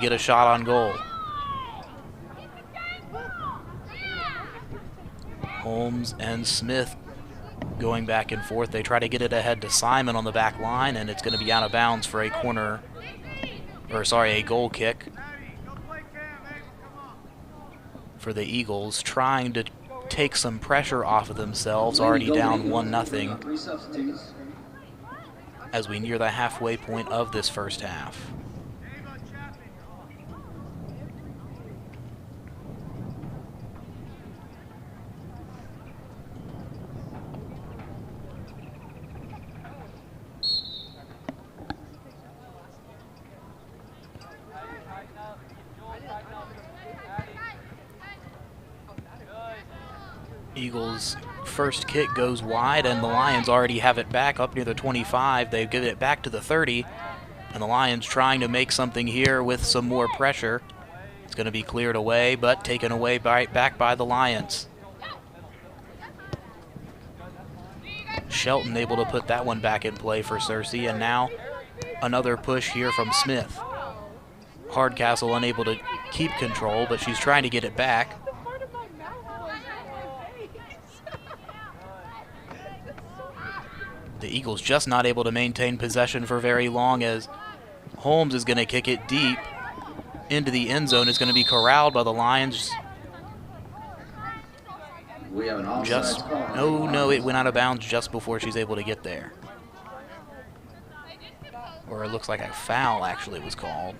get a shot on goal. Holmes and Smith going back and forth. They try to get it ahead to Simon on the back line, and it's going to be out of bounds for a goal kick for the Eagles, trying to take some pressure off of themselves, already down 1-0 as we near the halfway point of this first half. Eagles' first kick goes wide, and the Lions already have it back up near the 25. They've given it back to the 30, and the Lions trying to make something here with some more pressure. It's going to be cleared away, but taken away back by the Lions. Shelton able to put that one back in play for Cersei, and now another push here from Smith. Hardcastle unable to keep control, but she's trying to get it back. The Eagles just not able to maintain possession for very long, as Holmes is going to kick it deep into the end zone. It's going to be corralled by the Lions. We have an offside call. No, it went out of bounds just before she's able to get there. Or it looks like a foul actually was called.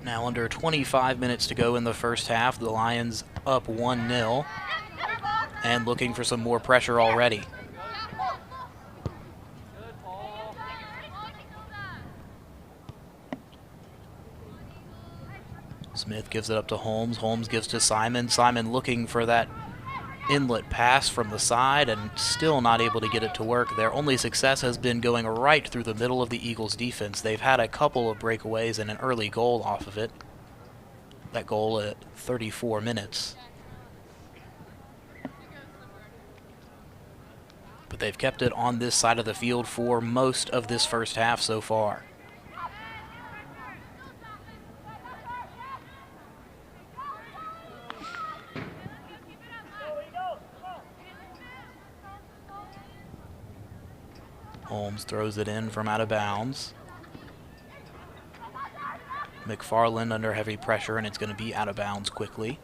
Now under 25 minutes to go in the first half, the Lions up 1-0 and looking for some more pressure already. Smith gives it up to Holmes. Holmes gives to Simon. Simon looking for that inlet pass from the side and still not able to get it to work. Their only success has been going right through the middle of the Eagles' defense. They've had a couple of breakaways and an early goal off of it. That goal at 34 minutes. But they've kept it on this side of the field for most of this first half so far. Holmes throws it in from out of bounds. McFarland under heavy pressure, and it's going to be out of bounds quickly.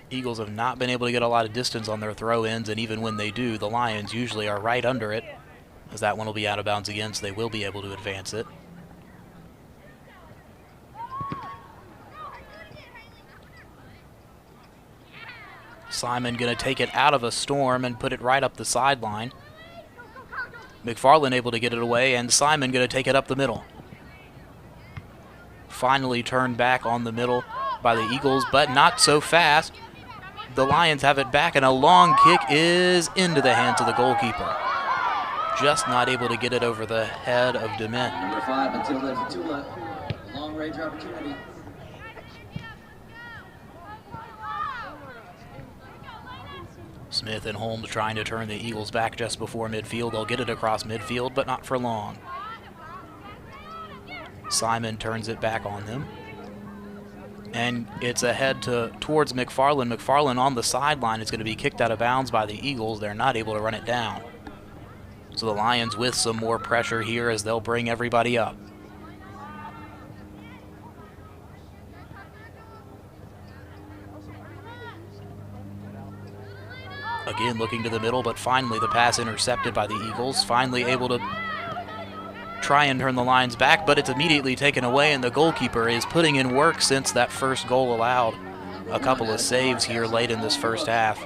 Eagles have not been able to get a lot of distance on their throw-ins, and even when they do, the Lions usually are right under it. As that one will be out of bounds again, so they will be able to advance it. Simon going to take it out of a storm and put it right up the sideline. McFarland able to get it away, and Simon going to take it up the middle. Finally turned back on the middle by the Eagles, but not so fast. The Lions have it back, and a long kick is into the hands of the goalkeeper. Just not able to get it over the head of DeMint. Number 5 until there's 2 left. Long range opportunity. Smith and Holmes trying to turn the Eagles back just before midfield. They'll get it across midfield, but not for long. Simon turns it back on them. And it's ahead towards McFarland. McFarland on the sideline is going to be kicked out of bounds by the Eagles. They're not able to run it down. So the Lions with some more pressure here as they'll bring everybody up. Again, looking to the middle, but finally the pass intercepted by the Eagles. Finally able to try and turn the Lions back, but it's immediately taken away, and the goalkeeper is putting in work since that first goal allowed. A couple of saves here late in this first half.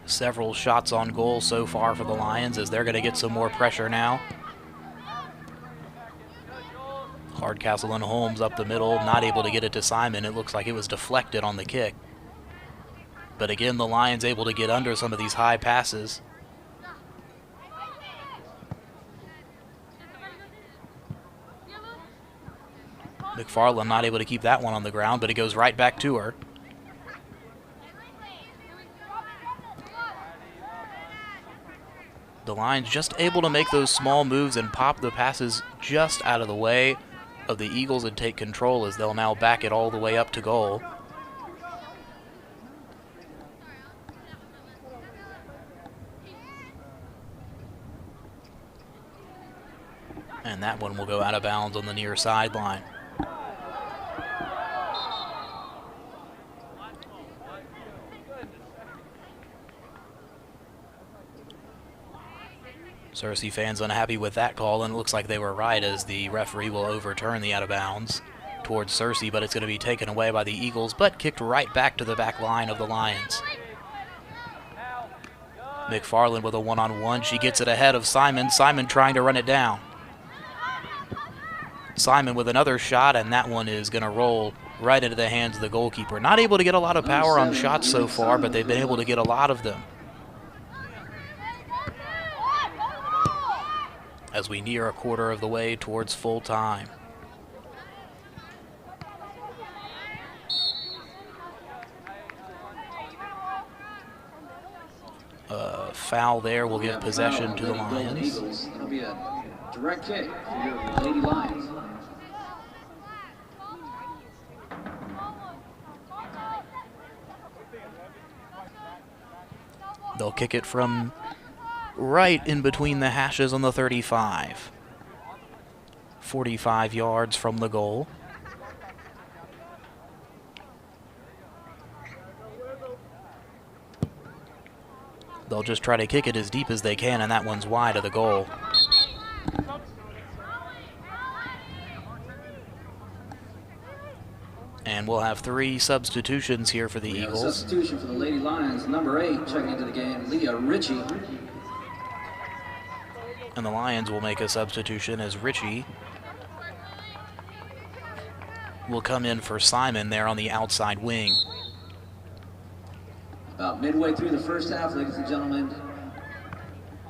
Several shots on goal so far for the Lions as they're going to get some more pressure now. Hardcastle and Holmes up the middle, not able to get it to Simon. It looks like it was deflected on the kick. But again, the Lions able to get under some of these high passes. McFarland not able to keep that one on the ground, but it goes right back to her. The Lions just able to make those small moves and pop the passes just out of the way of the Eagles and take control, as they'll now back it all the way up to goal. And that one will go out of bounds on the near sideline. Searcy fans unhappy with that call, and it looks like they were right, as the referee will overturn the out of bounds towards Searcy, but it's going to be taken away by the Eagles, but kicked right back to the back line of the Lions. McFarland with a one-on-one. She gets it ahead of Simon. Simon trying to run it down. Simon with another shot, and that one is going to roll right into the hands of the goalkeeper. Not able to get a lot of power on shots so far, but they've been able to get a lot of them. As we near a quarter of the way towards full time. Foul there will give possession to the Lions. It'll be a direct kick for your Lady Lions. They'll kick it from right in between the hashes on the 35. 45 yards from the goal. They'll just try to kick it as deep as they can, and that one's wide of the goal. And we'll have 3 substitutions here for the Eagles. Substitution for the Lady Lions, number 8, checking into the game, Leah Ritchie. And the Lions will make a substitution, as Ritchie will come in for Simon there on the outside wing. About midway through the first half, ladies and gentlemen,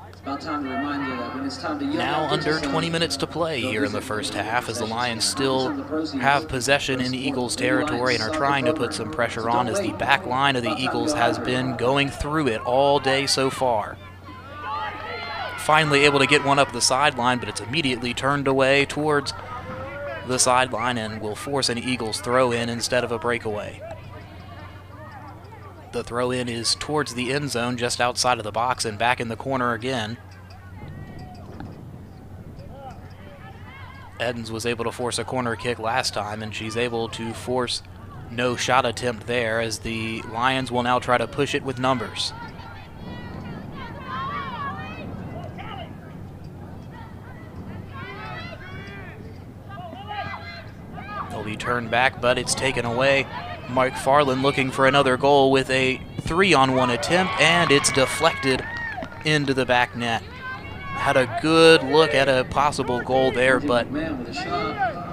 it's about time to remind you that when it's time to yell. Now under 20 minutes to play here in the first half, as the Lions still have possession in Eagles territory and are trying to put some pressure on, as the back line of the Eagles has been going through it all day so far. Finally able to get one up the sideline, but it's immediately turned away towards the sideline and will force an Eagles throw-in instead of a breakaway. The throw-in is towards the end zone, just outside of the box, and back in the corner again. Edens was able to force a corner kick last time, and she's able to force no shot attempt there, as the Lions will now try to push it with numbers. They'll be turned back, but it's taken away. Mike Farland looking for another goal with a 3-on-1 attempt, and it's deflected into the back net. Had a good look at a possible goal there, but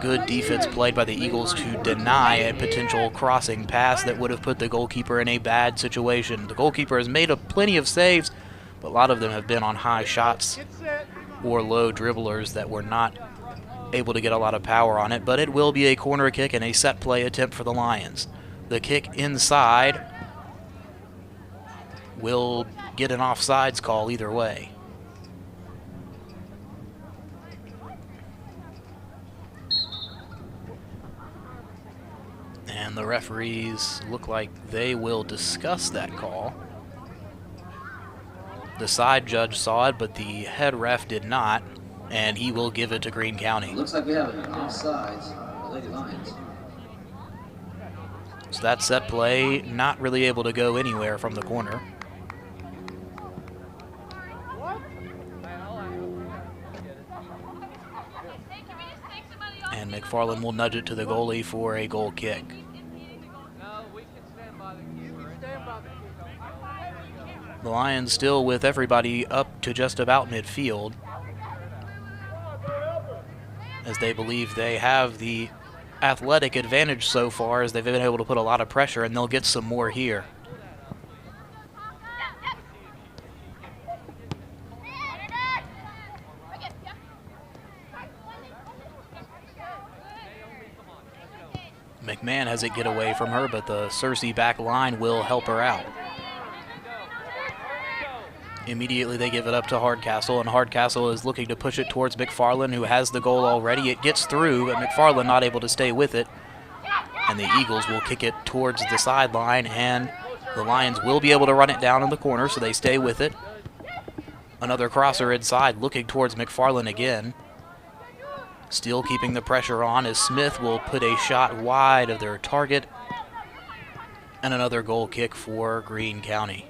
good defense played by the Eagles to deny a potential crossing pass that would have put the goalkeeper in a bad situation. The goalkeeper has made plenty of saves, but a lot of them have been on high shots or low dribblers that were not able to get a lot of power on it, but it will be a corner kick and a set play attempt for the Lions. The kick inside will get an offsides call either way. And the referees look like they will discuss that call. The side judge saw it, but the head ref did not, and he will give it to Greene County. Looks like we have an offsides for the Lady Lions. So that set play not really able to go anywhere from the corner. And McFarland will nudge it to the goalie for a goal kick. The Lions still with everybody up to just about midfield, as they believe they have the athletic advantage so far, as they've been able to put a lot of pressure, and they'll get some more here. McMahon has it get away from her, but the Cersei back line will help her out. Immediately they give it up to Hardcastle, and Hardcastle is looking to push it towards McFarland, who has the goal already. It gets through, but McFarland not able to stay with it. And the Eagles will kick it towards the sideline, and the Lions will be able to run it down in the corner, so they stay with it. Another crosser inside, looking towards McFarland again. Still keeping the pressure on as Smith will put a shot wide of their target. And another goal kick for Greene County.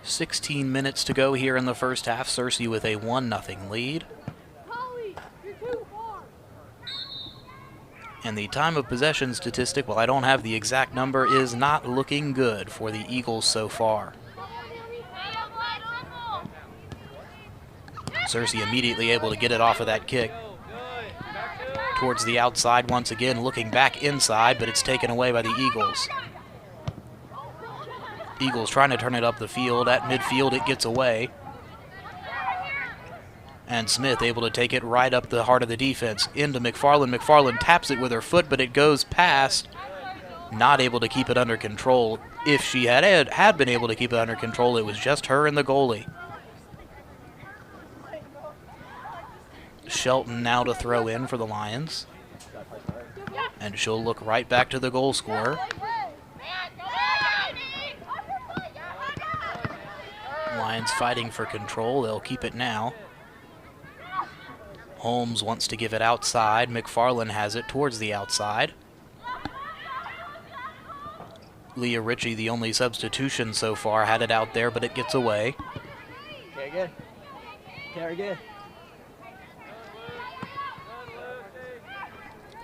.16 minutes to go here in the first half. Cersei with a 1-0 lead. And the time of possession statistic, well, I don't have the exact number, is not looking good for the Eagles so far. Cersei immediately able to get it off of that kick. Towards the outside once again, looking back inside, but it's taken away by the Eagles. Eagles trying to turn it up the field. At midfield, it gets away. And Smith able to take it right up the heart of the defense. Into McFarland. McFarland taps it with her foot, but it goes past. Not able to keep it under control. If she had been able to keep it under control, it was just her and the goalie. Shelton now to throw in for the Lions. And she'll look right back to the goal scorer. Lions fighting for control. They'll keep it now. Holmes wants to give it outside. McFarland has it towards the outside. Leah Ritchie, the only substitution so far, had it out there, but it gets away. Okay, good. Carry good.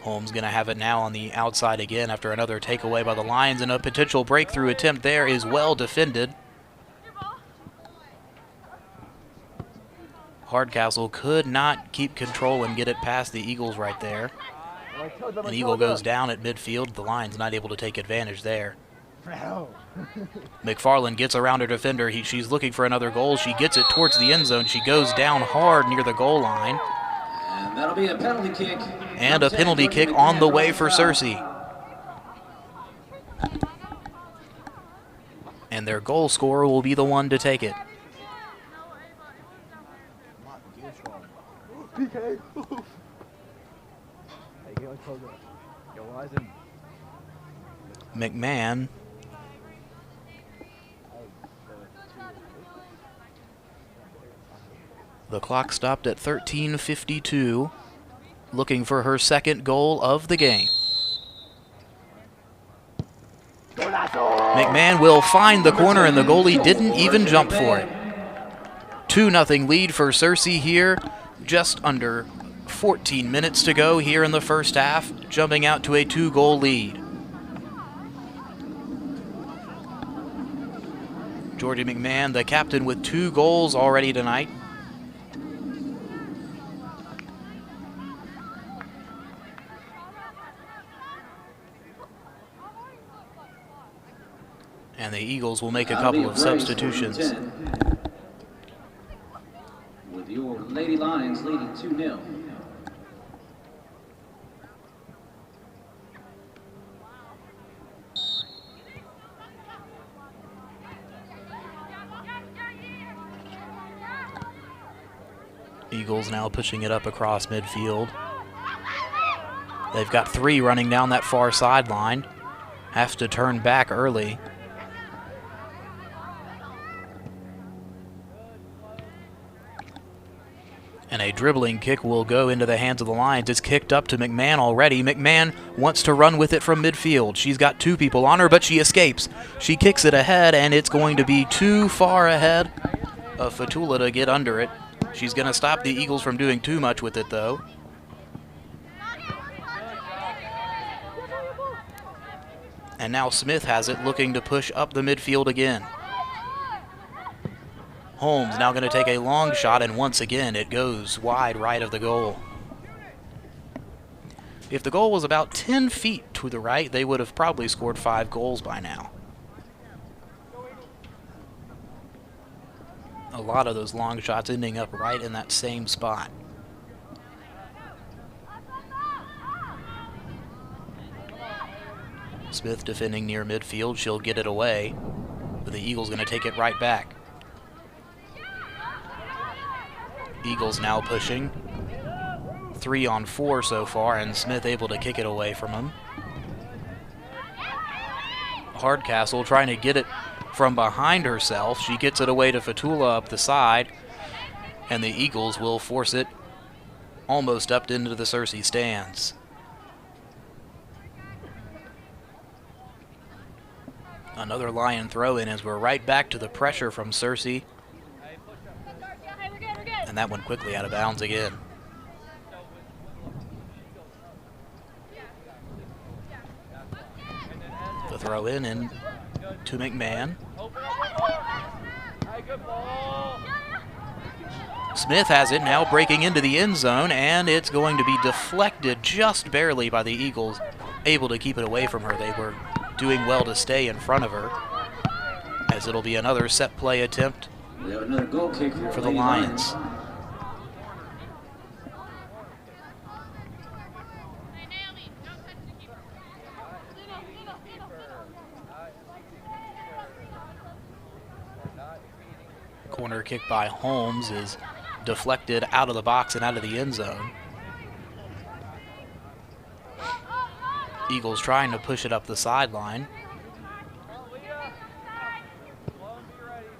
Holmes going to have it now on the outside again after another takeaway by the Lions, and a potential breakthrough attempt there is well defended. Hardcastle could not keep control and get it past the Eagles right there. An Eagle goes down at midfield. The Lions not able to take advantage there. McFarland gets around her defender. She's looking for another goal. She gets it towards the end zone. She goes down hard near the goal line. And that'll be a penalty kick. And a penalty kick on the way for Cersei. And their goal scorer will be the one to take it. PK. McMahon. The clock stopped at 13:52, looking for her second goal of the game. McMahon will find the corner, and the goalie didn't even jump for it. 2-0 lead for Cersei here. Just under 14 minutes to go here in the first half, jumping out to a 2-goal lead. Georgie McMahon, the captain, with 2 goals already tonight. And the Eagles will make a couple of substitutions. With your Lady Lions leading 2-0. Eagles now pushing it up across midfield. They've got 3 running down that far sideline. Have to turn back early. And a dribbling kick will go into the hands of the Lions. It's kicked up to McMahon already. McMahon wants to run with it from midfield. She's got 2 people on her, but she escapes. She kicks it ahead, and it's going to be too far ahead of Fatula to get under it. She's going to stop the Eagles from doing too much with it, though. And now Smith has it, looking to push up the midfield again. Holmes now going to take a long shot, and once again it goes wide right of the goal. If the goal was about 10 feet to the right, they would have probably scored 5 goals by now. A lot of those long shots ending up right in that same spot. Smith defending near midfield. She'll get it away, but the Eagles going to take it right back. Eagles now pushing. 3 on 4 so far, and Smith able to kick it away from him. Hardcastle trying to get it from behind herself. She gets it away to Fatula up the side, and the Eagles will force it almost up into the Searcy stands. Another Lion throw-in as we're right back to the pressure from Searcy. And that one quickly out of bounds again. The throw-in to McMahon. Smith has it now, breaking into the end zone, and it's going to be deflected just barely by the Eagles, able to keep it away from her. They were doing well to stay in front of her, as it'll be another set play attempt We have another goal kick here for the Lions. Corner kick by Holmes is deflected out of the box and out of the end zone. Eagles trying to push it up the sideline.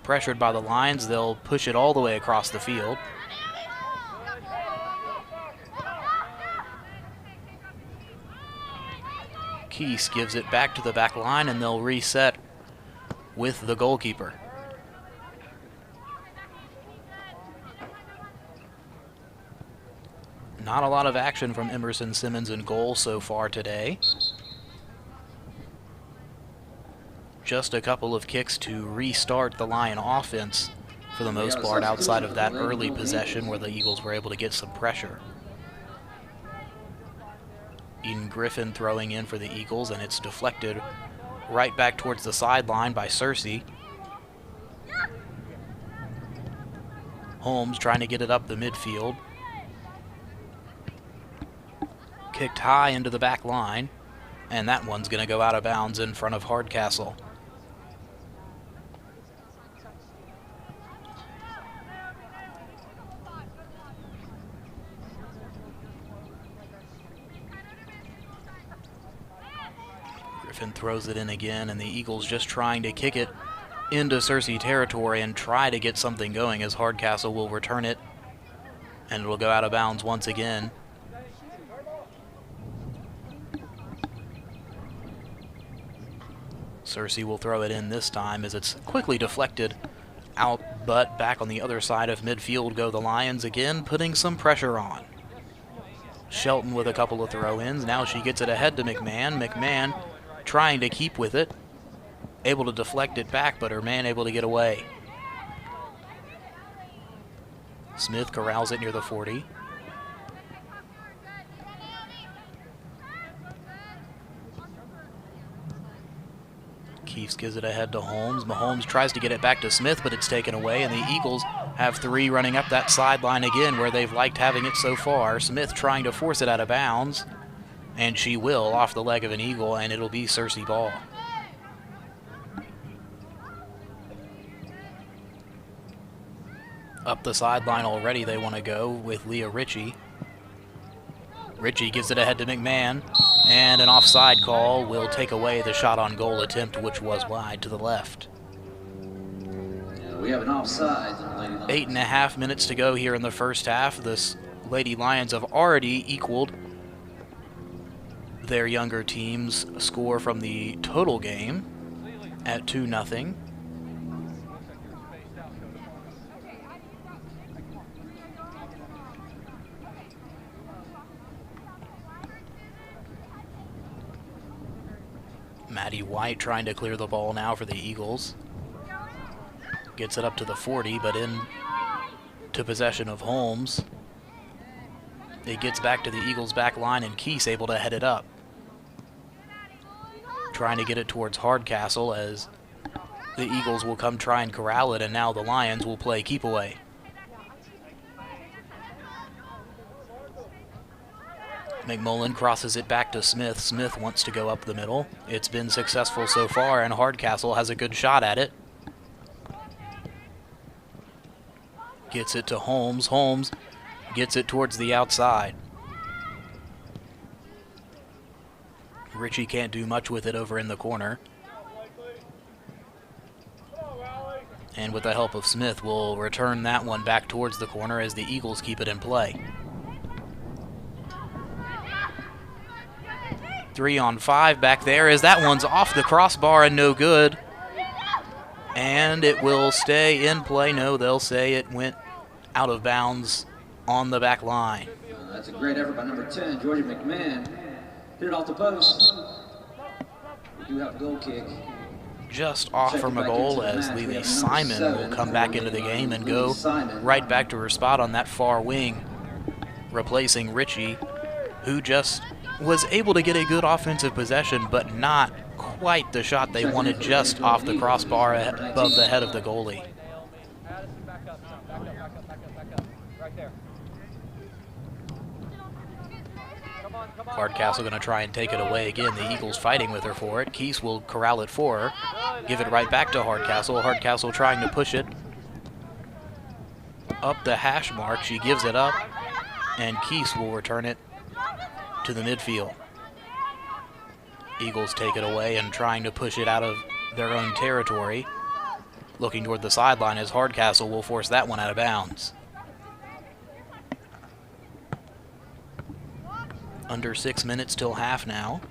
Pressured by the Lions, they'll push it all the way across the field. Keese gives it back to the back line, and they'll reset with the goalkeeper. Not a lot of action from Emerson Simmons in goal so far today. Just a couple of kicks to restart the Lion offense for the most part, outside of that early possession where the Eagles were able to get some pressure. Eden Griffin throwing in for the Eagles, and it's deflected right back towards the sideline by Searcy. Holmes trying to get it up the midfield. Kicked high into the back line, and that one's going to go out of bounds in front of Hardcastle. Griffin throws it in again, and the Eagles just trying to kick it into Searcy territory and try to get something going as Hardcastle will return it, and it'll go out of bounds once again. Searcy will throw it in this time as it's quickly deflected out, but back on the other side of midfield go the Lions again, putting some pressure on. Shelton with a couple of throw-ins. Now she gets it ahead to McMahon. McMahon trying to keep with it. Able to deflect it back, but her man able to get away. Smith corrals it near the 40. Keefs gives it ahead to Holmes. Mahomes tries to get it back to Smith, but it's taken away, and the Eagles have 3 running up that sideline again where they've liked having it so far. Smith trying to force it out of bounds, and she will off the leg of an Eagle, and it'll be Searcy ball. Up the sideline already they want to go with Leah Ritchie. Ritchie gives it ahead to McMahon, and an offside call will take away the shot on goal attempt, which was wide to the left. Yeah, we have an offside, Lady Lions. 8.5 minutes to go here in the first half. The Lady Lions have already equaled their younger team's score from the total game at 2-0. Maddie White trying to clear the ball now for the Eagles. Gets it up to the 40, but in to possession of Holmes. It gets back to the Eagles' back line, and Keese able to head it up. Trying to get it towards Hardcastle as The Eagles will come try and corral it, and now the Lions will play keep away. McMullen crosses it back to Smith. Smith wants to go up the middle. It's been successful so far, and Hardcastle has a good shot at it. Gets it to Holmes. Holmes gets it towards the outside. Ritchie can't do much with it over in the corner. And with the help of Smith, we'll return that one back towards the corner as the Eagles keep it in play. 3-on-5 back there as that one's off the crossbar and no good. And it will stay in play. No, they'll say it went out of bounds on the back line. That's a great effort by number 10, Georgia McMahon. Hit it off the post. We do have a goal kick. Just off from a goal as Lily Simon will come back into the game and go right back to her spot on that far wing, replacing Ritchie, who just was able to get a good offensive possession, but not quite the shot they wanted, just off the crossbar above the head of the goalie. Hardcastle going to try and take it away again. The Eagles fighting with her for it. Keese will corral it for her. Give it right back to Hardcastle. Hardcastle trying to push it up the hash mark. She gives it up, and Keese will return it to the midfield. Eagles take it away and trying to push it out of their own territory. Looking toward the sideline as Hardcastle will force that one out of bounds. Under 6 minutes till half now.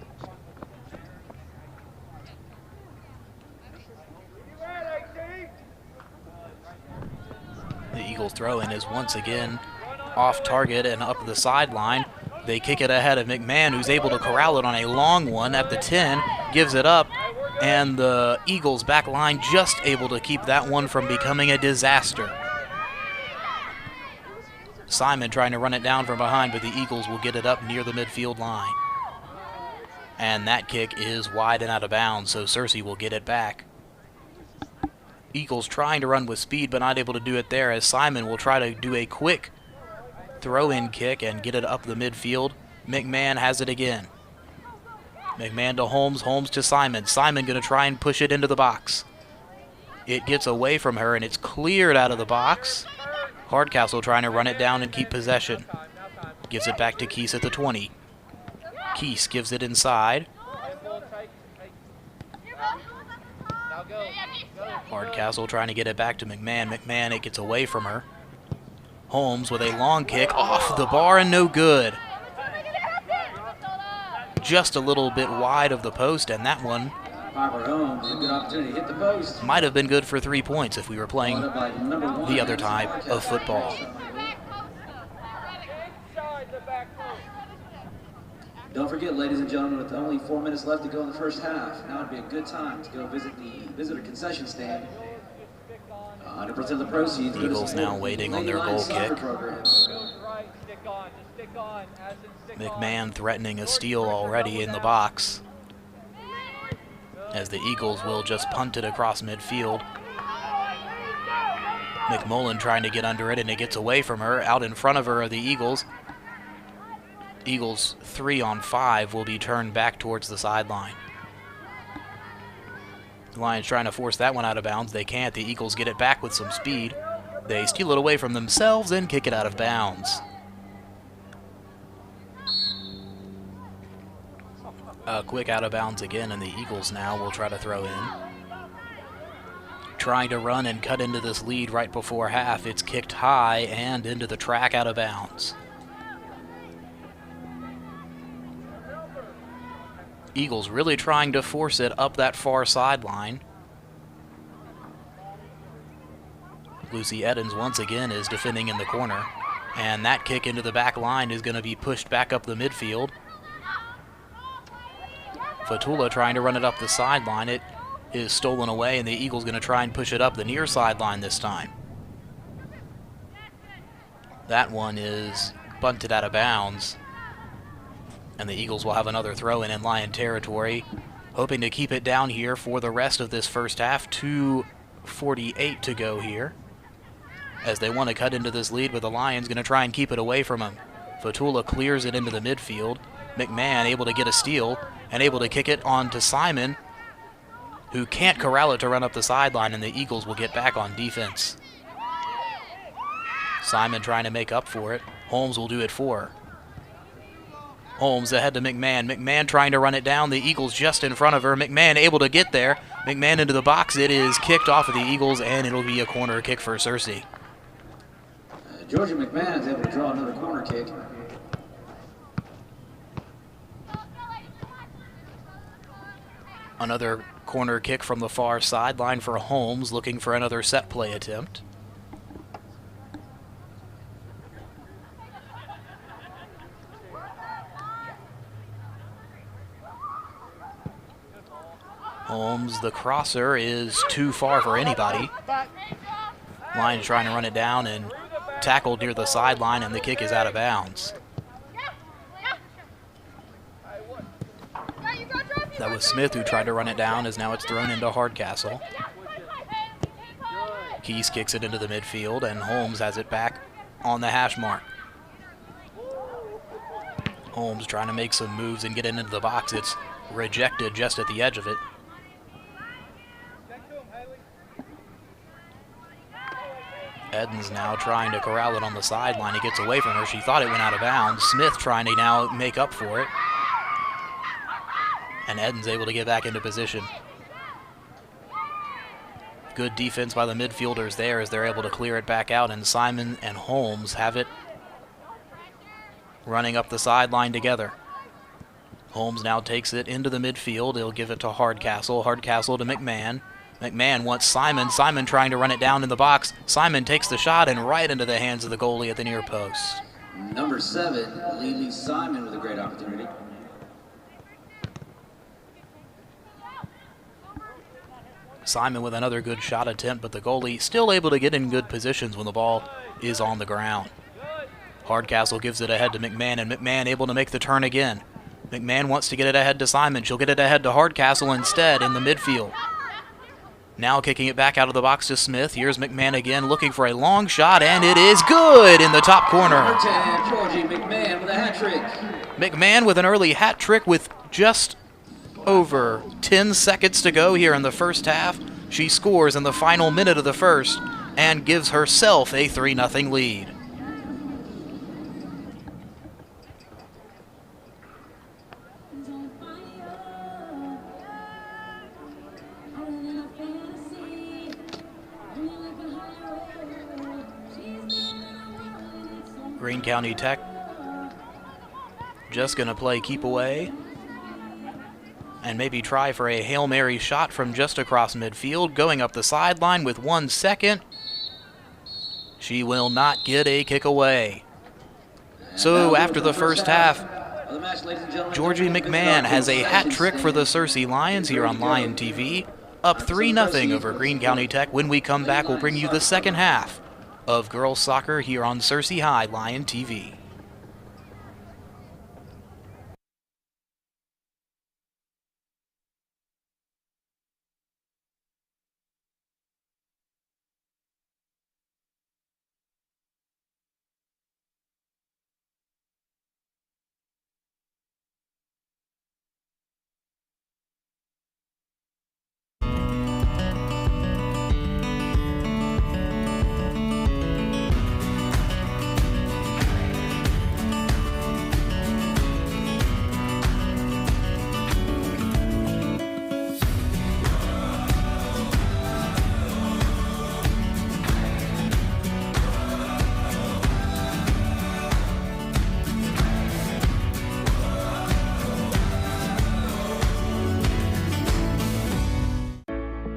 The Eagles throw-in is once again off target and up the sideline. They kick it ahead of McMahon, who's able to corral it on a long one at the 10, gives it up, and the Eagles back line just able to keep that one from becoming a disaster. Simon trying to run it down from behind, but the Eagles will get it up near the midfield line. And that kick is wide and out of bounds, so Cersei will get it back. Eagles trying to run with speed, but not able to do it there, as Simon will try to do a quick throw-in kick and get it up the midfield. McMahon has it again. McMahon to Holmes, Holmes to Simon. Simon going to try and push it into the box. It gets away from her, and it's cleared out of the box. Hardcastle trying to run it down and keep possession. Gives it back to Keese at the 20. Keese gives it inside. Hardcastle trying to get it back to McMahon. McMahon, it gets away from her. Holmes with a long kick off the bar and no good. Just a little bit wide of the post, and that one might have been good for 3 points if we were playing the other type of football. Don't forget, ladies and gentlemen, with only 4 minutes left to go in the first half, now would be a good time to go visit the visitor concession stand. 100% of the proceeds. Eagles now waiting on their goal kick. McMahon threatening a steal already in the box, as the Eagles will just punt it across midfield. McMullen trying to get under it, and it gets away from her. Out in front of her are the Eagles. Eagles 3-on-5 will be turned back towards the sideline. The Lions trying to force that one out of bounds. They can't. The Eagles get it back with some speed. They steal it away from themselves and kick it out of bounds. A quick out of bounds again, and the Eagles now will try to throw in. Trying to run and cut into this lead right before half. It's kicked high and into the track, out of bounds. Eagles really trying to force it up that far sideline. Lucy Eddins once again is defending in the corner, and that kick into the back line is going to be pushed back up the midfield. Fatula trying to run it up the sideline. It is stolen away, and the Eagles going to try and push it up the near sideline this time. That one is bunted out of bounds, and the Eagles will have another throw in Lion territory. hoping to keep it down here for the rest of this first half. 2:48 to go here, as they want to cut into this lead, but the Lions going to try and keep it away from him. Fatula clears it into the midfield. McMahon able to get a steal and able to kick it on to Simon, who can't corral it to run up the sideline, and the Eagles will get back on defense. Simon trying to make up for it. Holmes will do it for her. Holmes ahead to McMahon. McMahon trying to run it down. The Eagles just in front of her. McMahon able to get there. McMahon into the box. It is kicked off of the Eagles, and it'll be a corner kick for Searcy. Georgia McMahon is able to draw another corner kick. Another corner kick from the far sideline for Holmes, looking for another set play attempt. Holmes, the crosser, is too far for anybody. Lions trying to run it down and tackled near the sideline, and the kick is out of bounds. That was Smith who tried to run it down, as now it's thrown into Hardcastle. Keys kicks it into the midfield, and Holmes has it back on the hash mark. Holmes trying to make some moves and get it into the box. It's rejected just at the edge of it. Edens now trying to corral it on the sideline. He gets away from her. She thought it went out of bounds. Smith trying to now make up for it. And Edens able to get back into position. Good defense by the midfielders there as they're able to clear it back out, and Simon and Holmes have it running up the sideline together. Holmes now takes it into the midfield. He'll give it to Hardcastle. Hardcastle to McMahon. McMahon wants Simon. Simon trying to run it down in the box. Simon takes the shot and right into the hands of the goalie at the near post. Number 7, Lily Simon with a great opportunity. Simon with another good shot attempt, but the goalie still able to get in good positions when the ball is on the ground. Hardcastle gives it ahead to McMahon, and McMahon able to make the turn again. McMahon wants to get it ahead to Simon. She'll get it ahead to Hardcastle instead in the midfield. Now kicking it back out of the box to Smith. Here's McMahon again looking for a long shot, and it is good in the top corner. Number 10, Georgie McMahon with a hat trick. McMahon with an early hat trick with just over 10 seconds to go here in the first half. She scores in the final minute of the first and gives herself a 3-0 lead. Greene County Tech just going to play keep away and maybe try for a Hail Mary shot from just across midfield, going up the sideline with 1 second. She will not get a kick away. So after the first half, Georgie McMahon has a hat trick for the Searcy Lions here on Lion TV, up 3-0 over Greene County Tech. When we come back, we'll bring you the second half of girls soccer here on Searcy High Lion TV.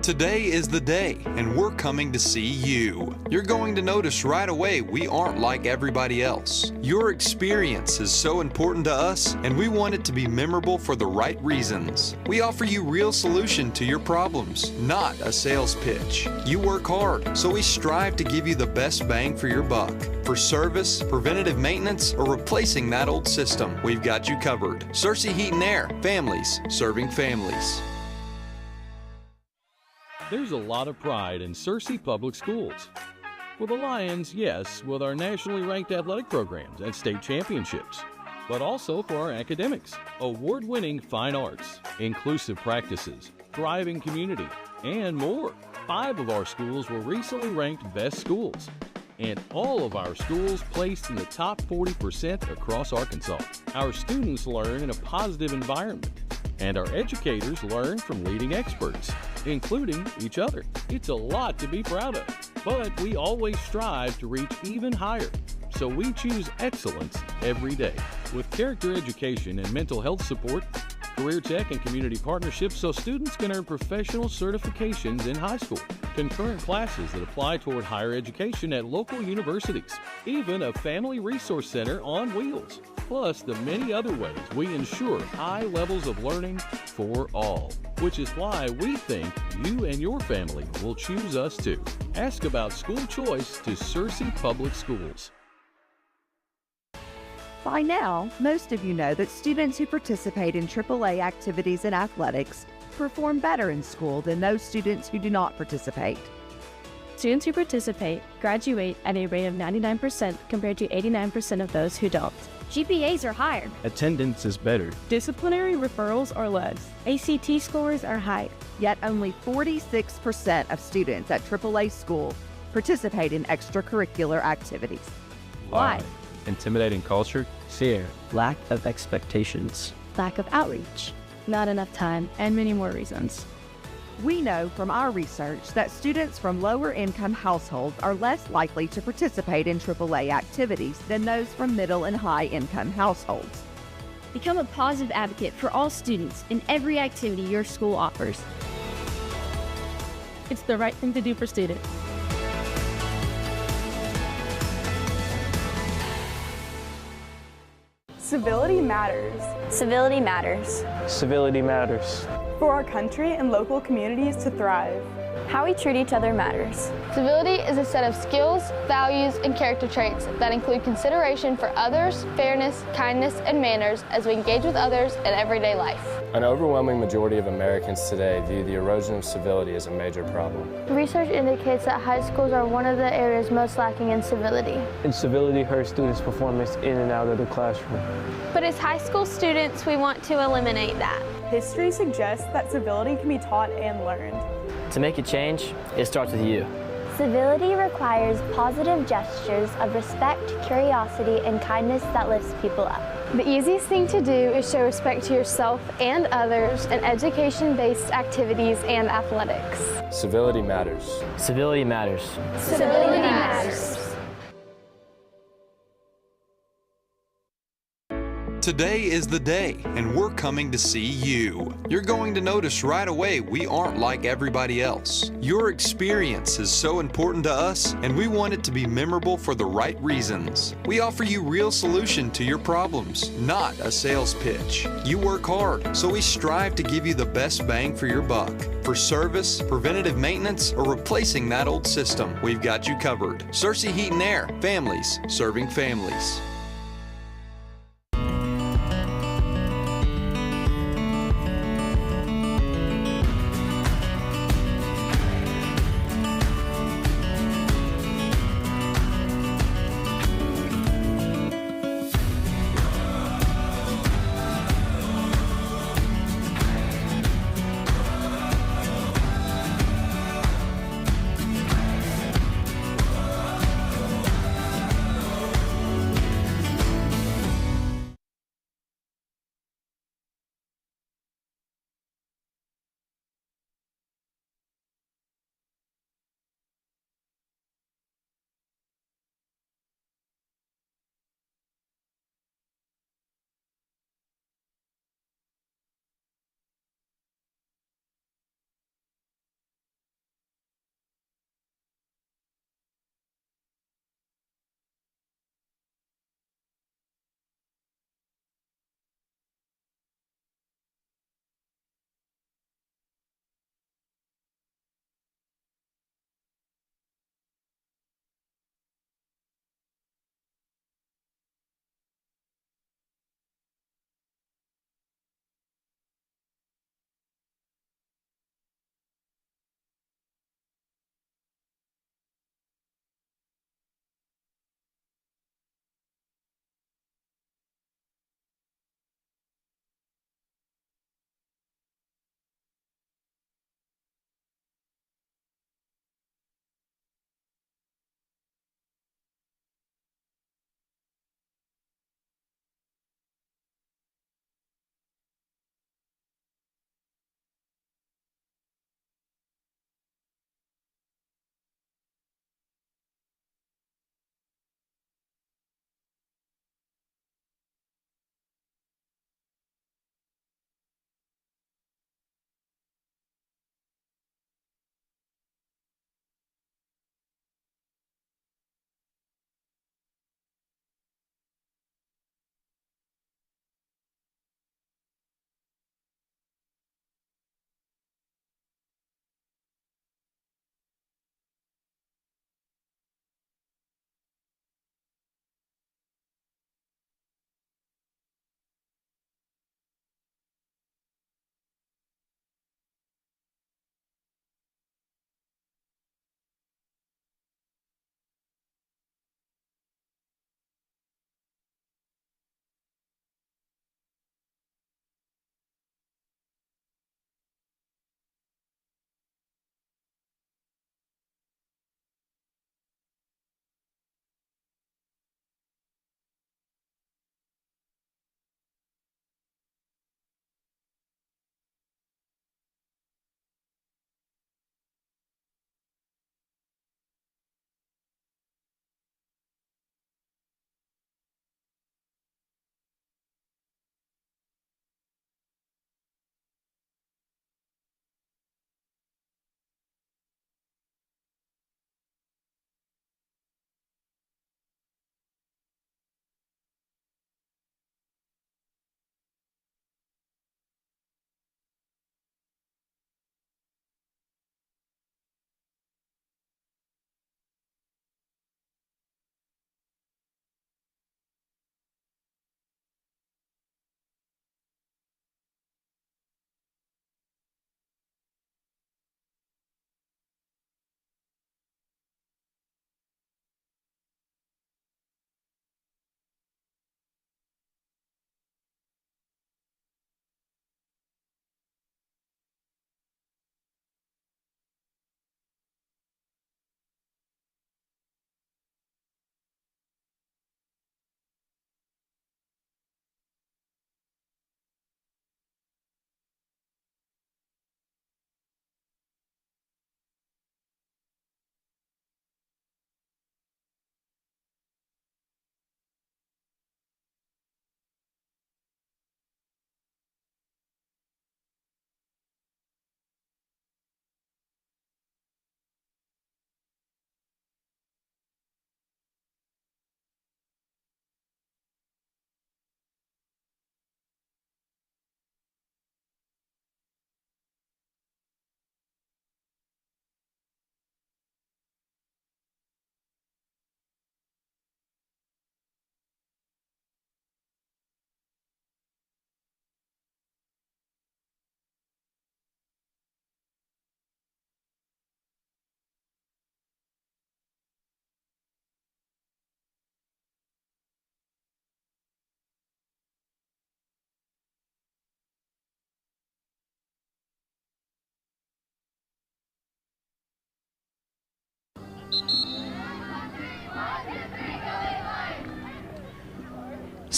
Today is the day, and we're coming to see you. You're going to notice right away we aren't like everybody else. Your experience is so important to us, and we want it to be memorable for the right reasons. We offer you real solution to your problems, not a sales pitch. You work hard, so we strive to give you the best bang for your buck. For service, preventative maintenance, or replacing that old system, we've got you covered. Searcy Heat and Air, families serving families. There's a lot of pride in Searcy Public Schools. For the Lions, yes, with our nationally ranked athletic programs and state championships, but also for our academics, award-winning fine arts, inclusive practices, thriving community, and more. 5 of our schools were recently ranked best schools, and all of our schools placed in the top 40% across Arkansas. Our students learn in a positive environment, and our educators learn from leading experts, including each other. It's a lot to be proud of, but we always strive to reach even higher, so we choose excellence every day. With character education and mental health support, career tech and community partnerships so students can earn professional certifications in high school, concurrent classes that apply toward higher education at local universities, even a family resource center on wheels, plus the many other ways we ensure high levels of learning for all, which is why we think you and your family will choose us too. Ask about school choice to Searcy Public Schools. By now, most of you know that students who participate in AAA activities and athletics perform better in school than those students who do not participate. Students who participate graduate at a rate of 99% compared to 89% of those who don't. GPAs are higher. Attendance is better. Disciplinary referrals are less. ACT scores are higher. Yet only 46% of students at AAA school participate in extracurricular activities. Why? Intimidating culture, Fear, lack of expectations, Lack of outreach. Not enough time, and many more reasons. We know from our research that students from lower income households are less likely to participate in AAA activities than those from middle and high income households. Become a positive advocate for all students in every activity your school offers. It's the right thing to do for students. Civility matters. Civility matters. civility matters. For our country and local communities to thrive. How we treat each other matters. Civility is a set of skills, values, and character traits that include consideration for others, fairness, kindness, and manners as we engage with others in everyday life. An overwhelming majority of Americans today view the erosion of civility as a major problem. Research indicates that high schools are one of the areas most lacking in civility. Incivility hurts students' performance in and out of the classroom. But as high school students, we want to eliminate that. History suggests that civility can be taught and learned. To make a change, it starts with you. Civility requires positive gestures of respect, curiosity, and kindness that lifts people up. The easiest thing to do is show respect to yourself and others in education-based activities and athletics. Civility matters. Civility matters. Civility matters. Today is the day, and we're coming to see you. You're going to notice right away we aren't like everybody else. Your experience is so important to us, and we want it to be memorable for the right reasons. We offer you real solution to your problems, not a sales pitch. You work hard, so we strive to give you the best bang for your buck. For service, preventative maintenance, or replacing that old system, we've got you covered. Searcy Heat and Air, families serving families.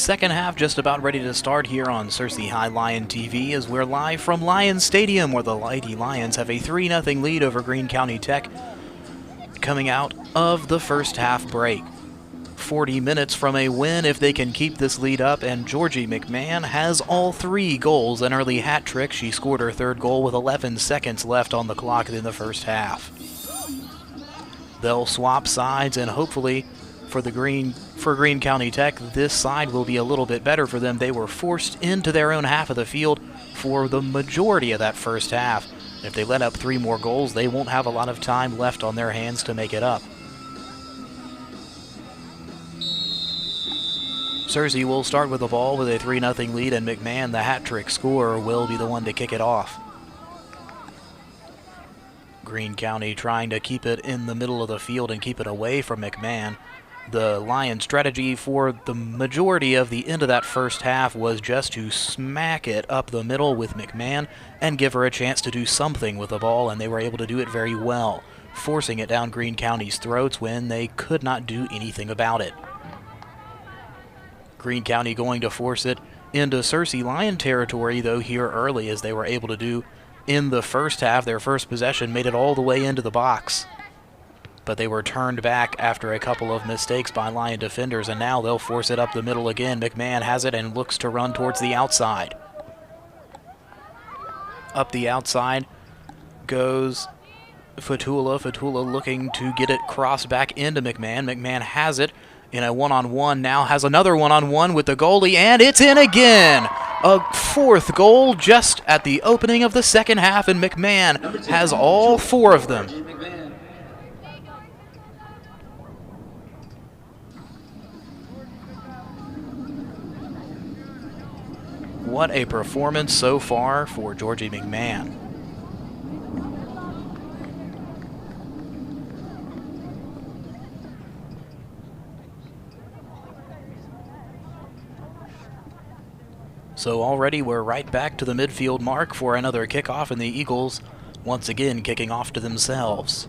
second half just about ready to start here on Searcy High Lion TV as we're live from Lions Stadium where the Lady Lions have a 3-0 lead over Greene County Tech coming out of the first half break. 40 minutes from a win if they can keep this lead up, and Georgie McMahon has all 3 goals, an early hat trick. She scored her 3rd goal with 11 seconds left on the clock in the first half. They'll swap sides, and hopefully for Greene County Tech, this side will be a little bit better for them. They were forced into their own half of the field for the majority of that first half. If they let up 3 more goals, they won't have a lot of time left on their hands to make it up. Searcy will start with the ball with a 3-0 lead, and McMahon, the hat-trick scorer, will be the one to kick it off. Greene County trying to keep it in the middle of the field and keep it away from McMahon. The Lions' strategy for the majority of the end of that first half was just to smack it up the middle with McMahon and give her a chance to do something with the ball, and they were able to do it very well, forcing it down Greene County's throats when they could not do anything about it. Greene County going to force it into Searcy Lion territory, though, here early, as they were able to do in the first half. Their first possession made it all the way into the box, but they were turned back after a couple of mistakes by Lion defenders, and now they'll force it up the middle again. McMahon has it and looks to run towards the outside. Up the outside goes Fatula. Fatula looking to get it crossed back into McMahon. McMahon has it in a one-on-one, now has another one-on-one with the goalie, and it's in again! A 4th goal just at the opening of the second half, and McMahon has all 4 of them. What a performance so far for Georgie McMahon. So already we're right back to the midfield mark for another kickoff, and the Eagles once again kicking off to themselves.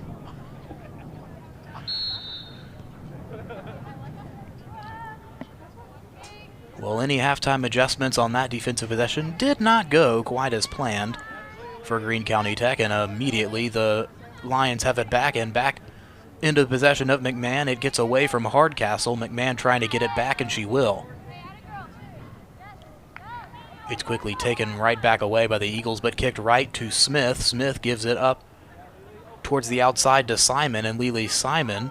Well, any halftime adjustments on that defensive possession did not go quite as planned for Greene County Tech, and immediately the Lions have it back and back into the possession of McMahon. It gets away from Hardcastle. McMahon trying to get it back, and she will. It's quickly taken right back away by the Eagles, but kicked right to Smith. Smith gives it up towards the outside to Simon, and Lily Simon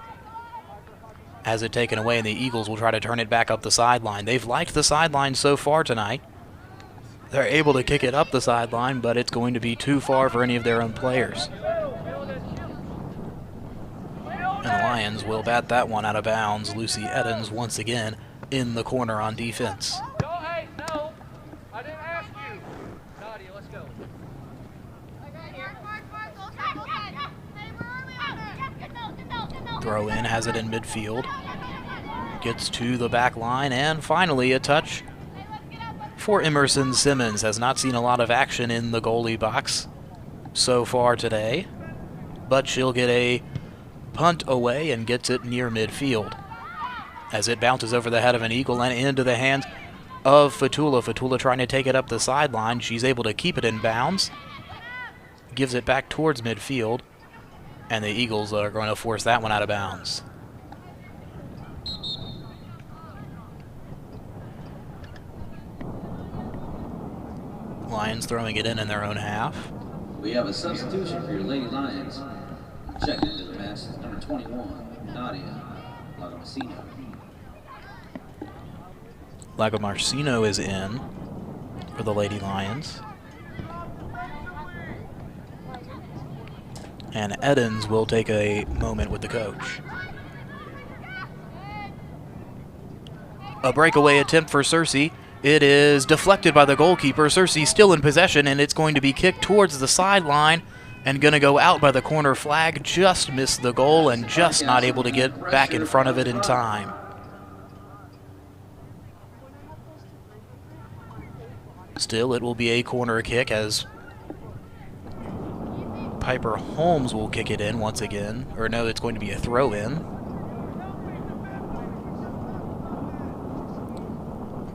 has it taken away, and the Eagles will try to turn it back up the sideline. They've liked the sideline so far tonight. They're able to kick it up the sideline, but it's going to be too far for any of their own players. And the Lions will bat that one out of bounds. Lucy Edens once again in the corner on defense. Throw in, has it in midfield. Gets to the back line, and finally a touch for Emerson Simmons. Has not seen a lot of action in the goalie box so far today, but she'll get a punt away and gets it near midfield as it bounces over the head of an Eagle and into the hands of Fatula. Fatula trying to take it up the sideline. She's able to keep it in bounds. Gives it back towards midfield, and the Eagles are going to force that one out of bounds. Lions throwing it in their own half. We have a substitution for your Lady Lions. Checking into the match, number 21, Nadia Lagomarcino. Lagomarcino is in for the Lady Lions. And Edens will take a moment with the coach. A breakaway attempt for Searcy. It is deflected by the goalkeeper. Searcy still in possession, and it's going to be kicked towards the sideline and going to go out by the corner flag. Just missed the goal and just not able to get back in front of it in time. Still, it will be a corner kick as Piper Holmes will kick it in once again. Or no, it's going to be a throw-in.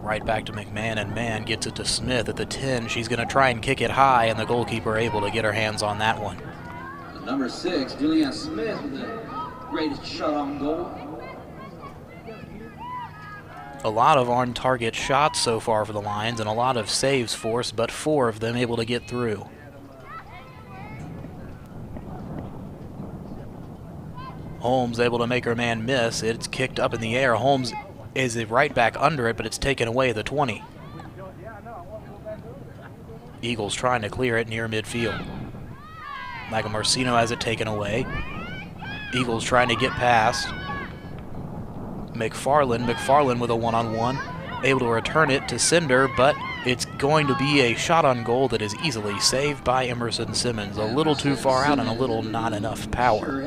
Right back to McMahon, and Mann gets it to Smith at the 10. She's going to try and kick it high, and the goalkeeper able to get her hands on that one. Number 6, Julianne Smith with the greatest shot on goal. A lot of on-target shots so far for the Lions and a lot of saves forced, but 4 of them able to get through. Holmes able to make her man miss. It's kicked up in the air. Holmes is right back under it, but it's taken away the 20. Eagles trying to clear it near midfield. Marcino has it taken away. Eagles trying to get past. McFarland with a one-on-one. Able to return it to Cinder, but it's going to be a shot on goal that is easily saved by Emerson Simmons. A little too far out and a little not enough power.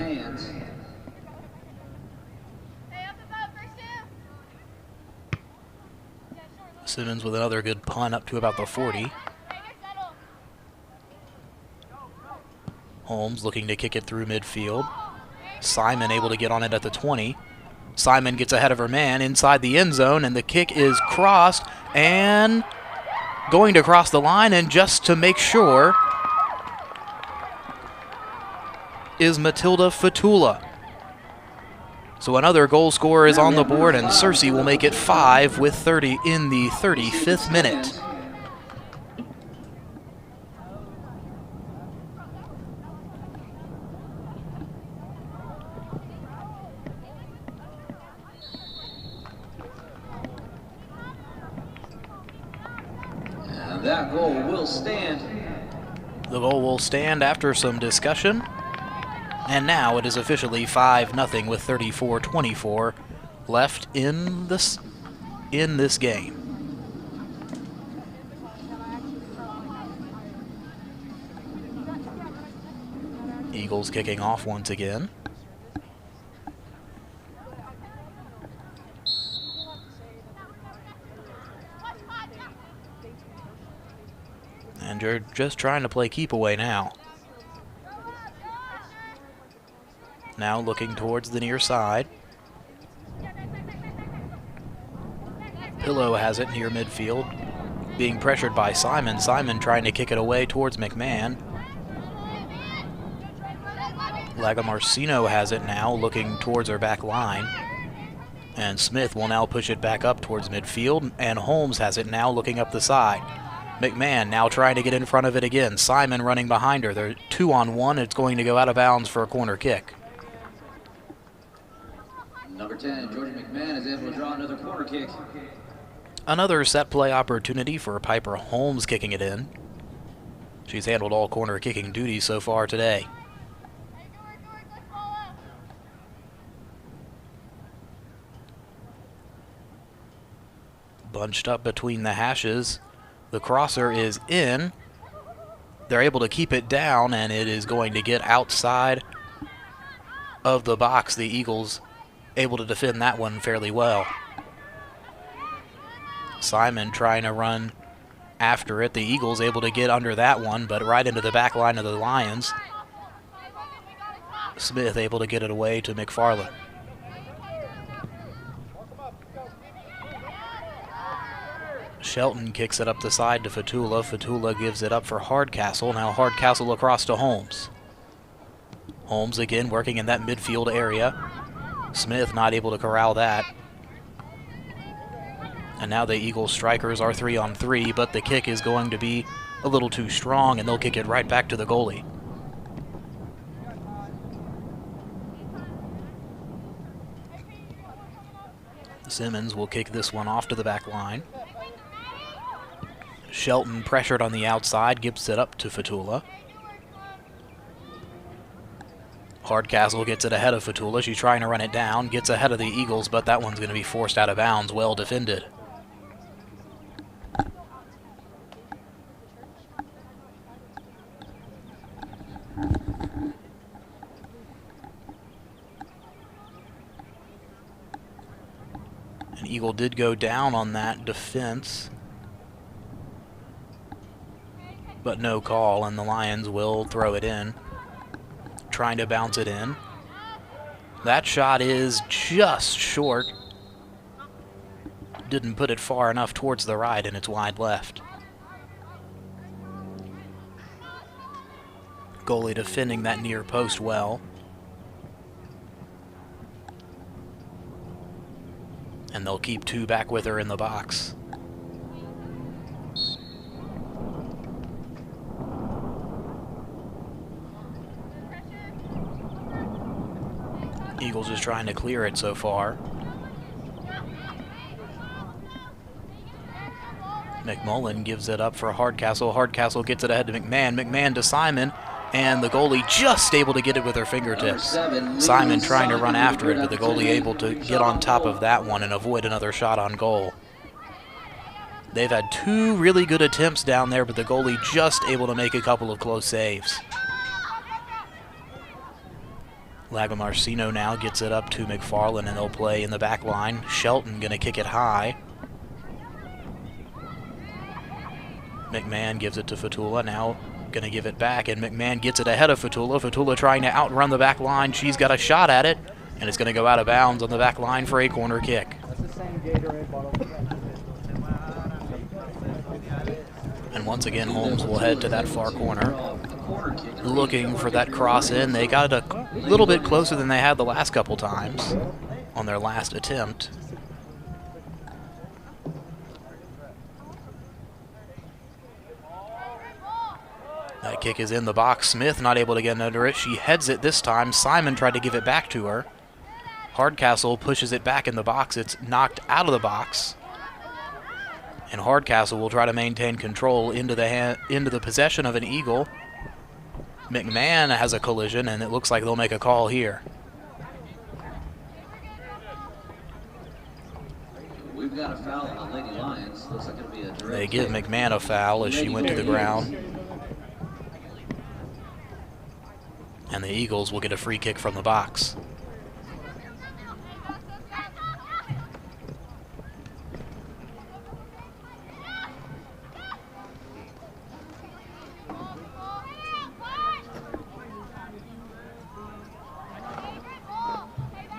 Simmons with another good punt up to about the 40. Holmes looking to kick it through midfield. Simon able to get on it at the 20. Simon gets ahead of her man inside the end zone, and the kick is crossed and going to cross the line, and just to make sure is Matilda Fatula. So another goal scorer is on the board, and Searcy will make it 5 with 30 in the 35th minute. And that goal will stand. The goal will stand after some discussion. And now it is officially 5-0 with 34-24 left in this game. Eagles kicking off once again. And you're just trying to play keep away now. Now looking towards the near side. Pillow has it near midfield. Being pressured by Simon. Simon trying to kick it away towards McMahon. Marcino has it now, looking towards her back line. And Smith will now push it back up towards midfield. And Holmes has it now, looking up the side. McMahon now trying to get in front of it again. Simon running behind her. They're 2-on-1. It's going to go out of bounds for a corner kick. Number 10, Georgia McMahon is able to draw another corner kick. Another set play opportunity for Piper Holmes kicking it in. She's handled all corner kicking duties so far today. Bunched up between the hashes. The crosser is in. They're able to keep it down, and it is going to get outside of the box. The Eagles able to defend that one fairly well. Simon trying to run after it. The Eagles able to get under that one, but right into the back line of the Lions. Smith able to get it away to McFarland. Shelton kicks it up the side to Fatula. Fatula gives it up for Hardcastle. Now Hardcastle across to Holmes. Holmes again working in that midfield area. Smith not able to corral that. And now the Eagles strikers are 3-on-3, but the kick is going to be a little too strong, and they'll kick it right back to the goalie. Simmons will kick this one off to the back line. Shelton pressured on the outside, gives it up to Fatula. Hardcastle gets it ahead of Fatula. She's trying to run it down, gets ahead of the Eagles, but that one's going to be forced out of bounds. Well defended. An Eagle did go down on that defense, but no call, and the Lions will throw it in. Trying to bounce it in. That shot is just short didn't put it far enough towards the right, and it's wide left. Goalie defending that near post well. And they'll keep 2 back with her in the box. Eagles is trying to clear it so far. McMullen gives it up for Hardcastle. Hardcastle gets it ahead to McMahon. McMahon to Simon, and the goalie just able to get it with her fingertips. Simon trying to run after it, but the goalie able to get on top of that one and avoid another shot on goal. They've had 2 really good attempts down there, but the goalie just able to make a couple of close saves. Lagomarsino now gets it up to McFarland, and they'll play in the back line. Shelton going to kick it high. McMahon gives it to Fatula, now going to give it back, and McMahon gets it ahead of Fatula. Fatula trying to outrun the back line. She's got a shot at it, and it's going to go out of bounds on the back line for a corner kick. And once again, Holmes will head to that far corner, looking for that cross in. They got it a little bit closer than they had the last couple times on their last attempt. That kick is in the box. Smith not able to get under it. She heads it this time. Simon tried to give it back to her. Hardcastle pushes it back in the box. It's knocked out of the box. And Hardcastle will try to maintain control into the possession of an Eagle. McMahon has a collision, and it looks like they'll make a call here. We've got a foul on the Lady Lions. Looks like it'll be a direct They give kick. McMahon a foul as she went to the ground. And the Eagles will get a free kick from the box.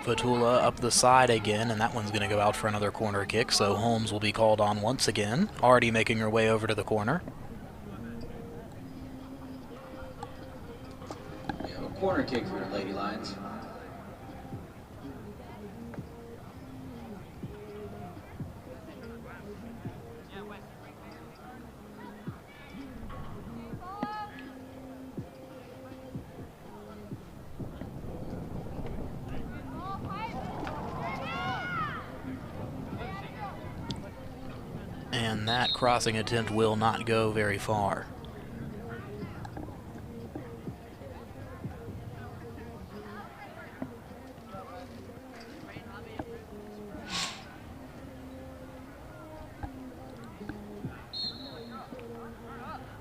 Fatula up the side again, and that one's going to go out for another corner kick, so Holmes will be called on once again, already making her way over to the corner. We have a corner kick for the Lady Lions. And that crossing attempt will not go very far.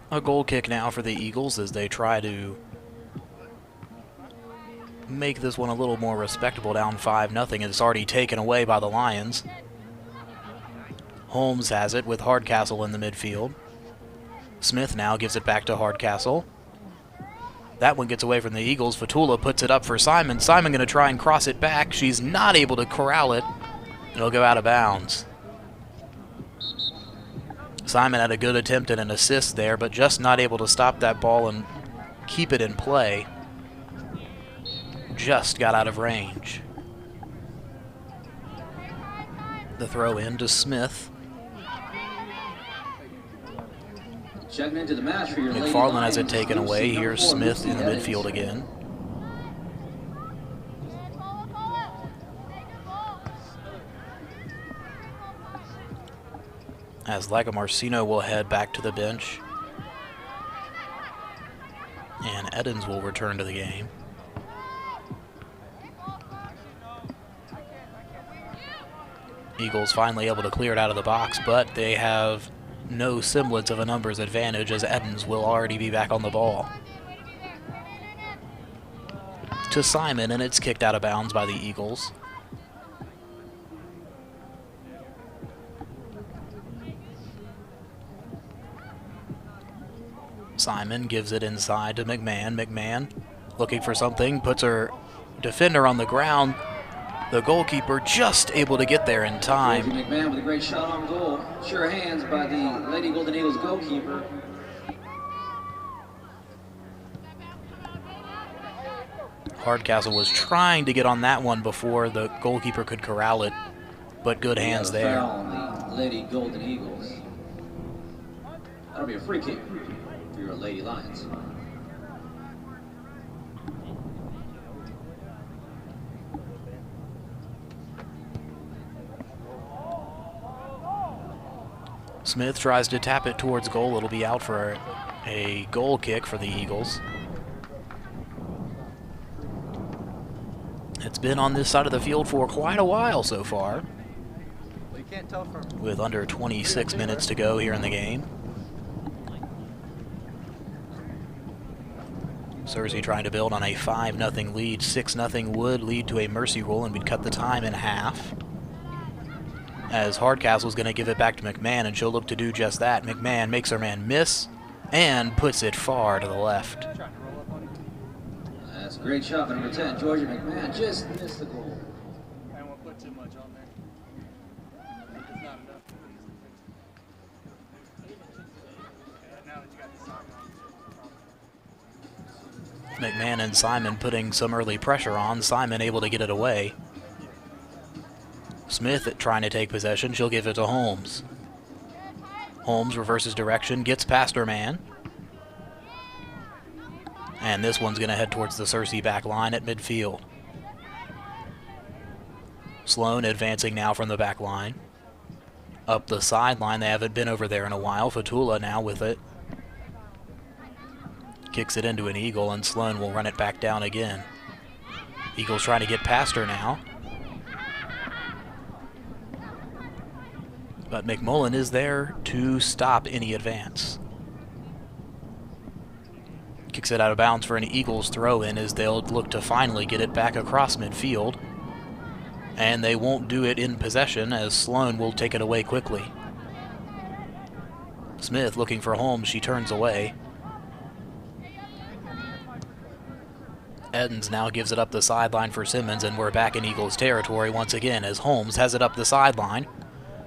A goal kick now for the Eagles as they try to make this one a little more respectable, down 5-0. It's already taken away by the Lions. Holmes has it with Hardcastle in the midfield. Smith now gives it back to Hardcastle. That one gets away from the Eagles. Fatula puts it up for Simon. Simon going to try and cross it back. She's not able to corral it. It'll go out of bounds. Simon had a good attempt at an assist there, but just not able to stop that ball and keep it in play. Just got out of range. The throw in to Smith. Checking into the match for your Lady McFarland has it Lions, taken Lucy away. number Here's 4, Smith in the Lucy midfield Evans. again. As Lagomarsino will head back to the bench. And Edens will return to the game. Eagles finally able to clear it out of the box, but they have no semblance of a numbers advantage as Edens will already be back on the ball. To Simon, and it's kicked out of bounds by the Eagles. Simon gives it inside to McMahon. McMahon looking for something, puts her defender on the ground. The goalkeeper just able to get there in time. McMahon with a great shot on goal. Sure hands by the Lady Golden Eagles goalkeeper. Hardcastle was trying to get on that one before the goalkeeper could corral it, but good hands there. Foul on the Lady Golden Eagles. That'll be a free kick for your Lady Lions. Smith tries to tap it towards goal. It'll be out for a goal kick for the Eagles. It's been on this side of the field for quite a while so far, with under 26 minutes to go here in the game. Searcy trying to build on a 5-0 lead. 6-0 would lead to a mercy rule, and we'd cut the time in half. As Hardcastle's going to give it back to McMahon, and she'll look to do just that. McMahon makes her man miss and puts it far to the left. That's a great shot by number 10, Georgia McMahon. Just missed the goal. I won't put too much on there. It's not enough. Now that you got the sign on. McMahon and Simon putting some early pressure on. Simon able to get it away. Smith trying to take possession. She'll give it to Holmes. Holmes reverses direction, gets past her man. And this one's going to head towards the Searcy back line at midfield. Sloan advancing now from the back line. Up the sideline, they haven't been over there in a while. Fatula now with it. Kicks it into an Eagle, and Sloan will run it back down again. Eagles trying to get past her now. But McMullen is there to stop any advance. Kicks it out of bounds for an Eagles throw-in as they'll look to finally get it back across midfield. And they won't do it in possession, as Sloan will take it away quickly. Smith looking for Holmes. She turns away. Edens now gives it up the sideline for Simmons, and we're back in Eagles territory once again as Holmes has it up the sideline.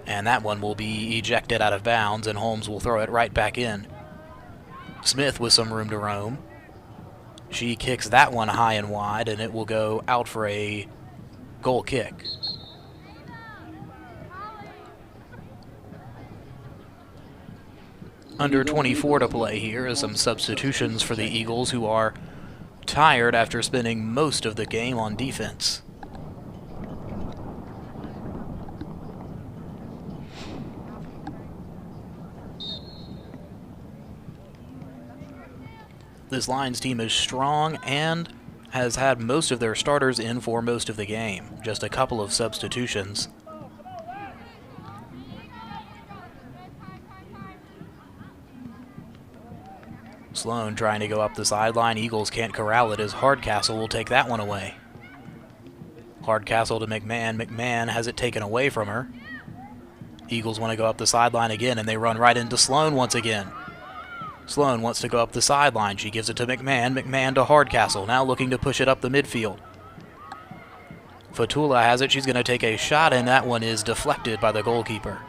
And that one will be ejected out of bounds, and Holmes will throw it right back in. Smith with some room to roam. She kicks that one high and wide, and it will go out for a goal kick. Under 24 to play here as some substitutions for the Eagles, who are tired after spending most of the game on defense. This Lions team is strong and has had most of their starters in for most of the game. Just a couple of substitutions. Sloan trying to go up the sideline. Eagles can't corral it as Hardcastle will take that one away. Hardcastle to McMahon. McMahon has it taken away from her. Eagles want to go up the sideline again, and they run right into Sloan once again. Sloan wants to go up the sideline. She gives it to McMahon. McMahon to Hardcastle, now looking to push it up the midfield. Fatula has it. She's going to take a shot, and that one is deflected by the goalkeeper.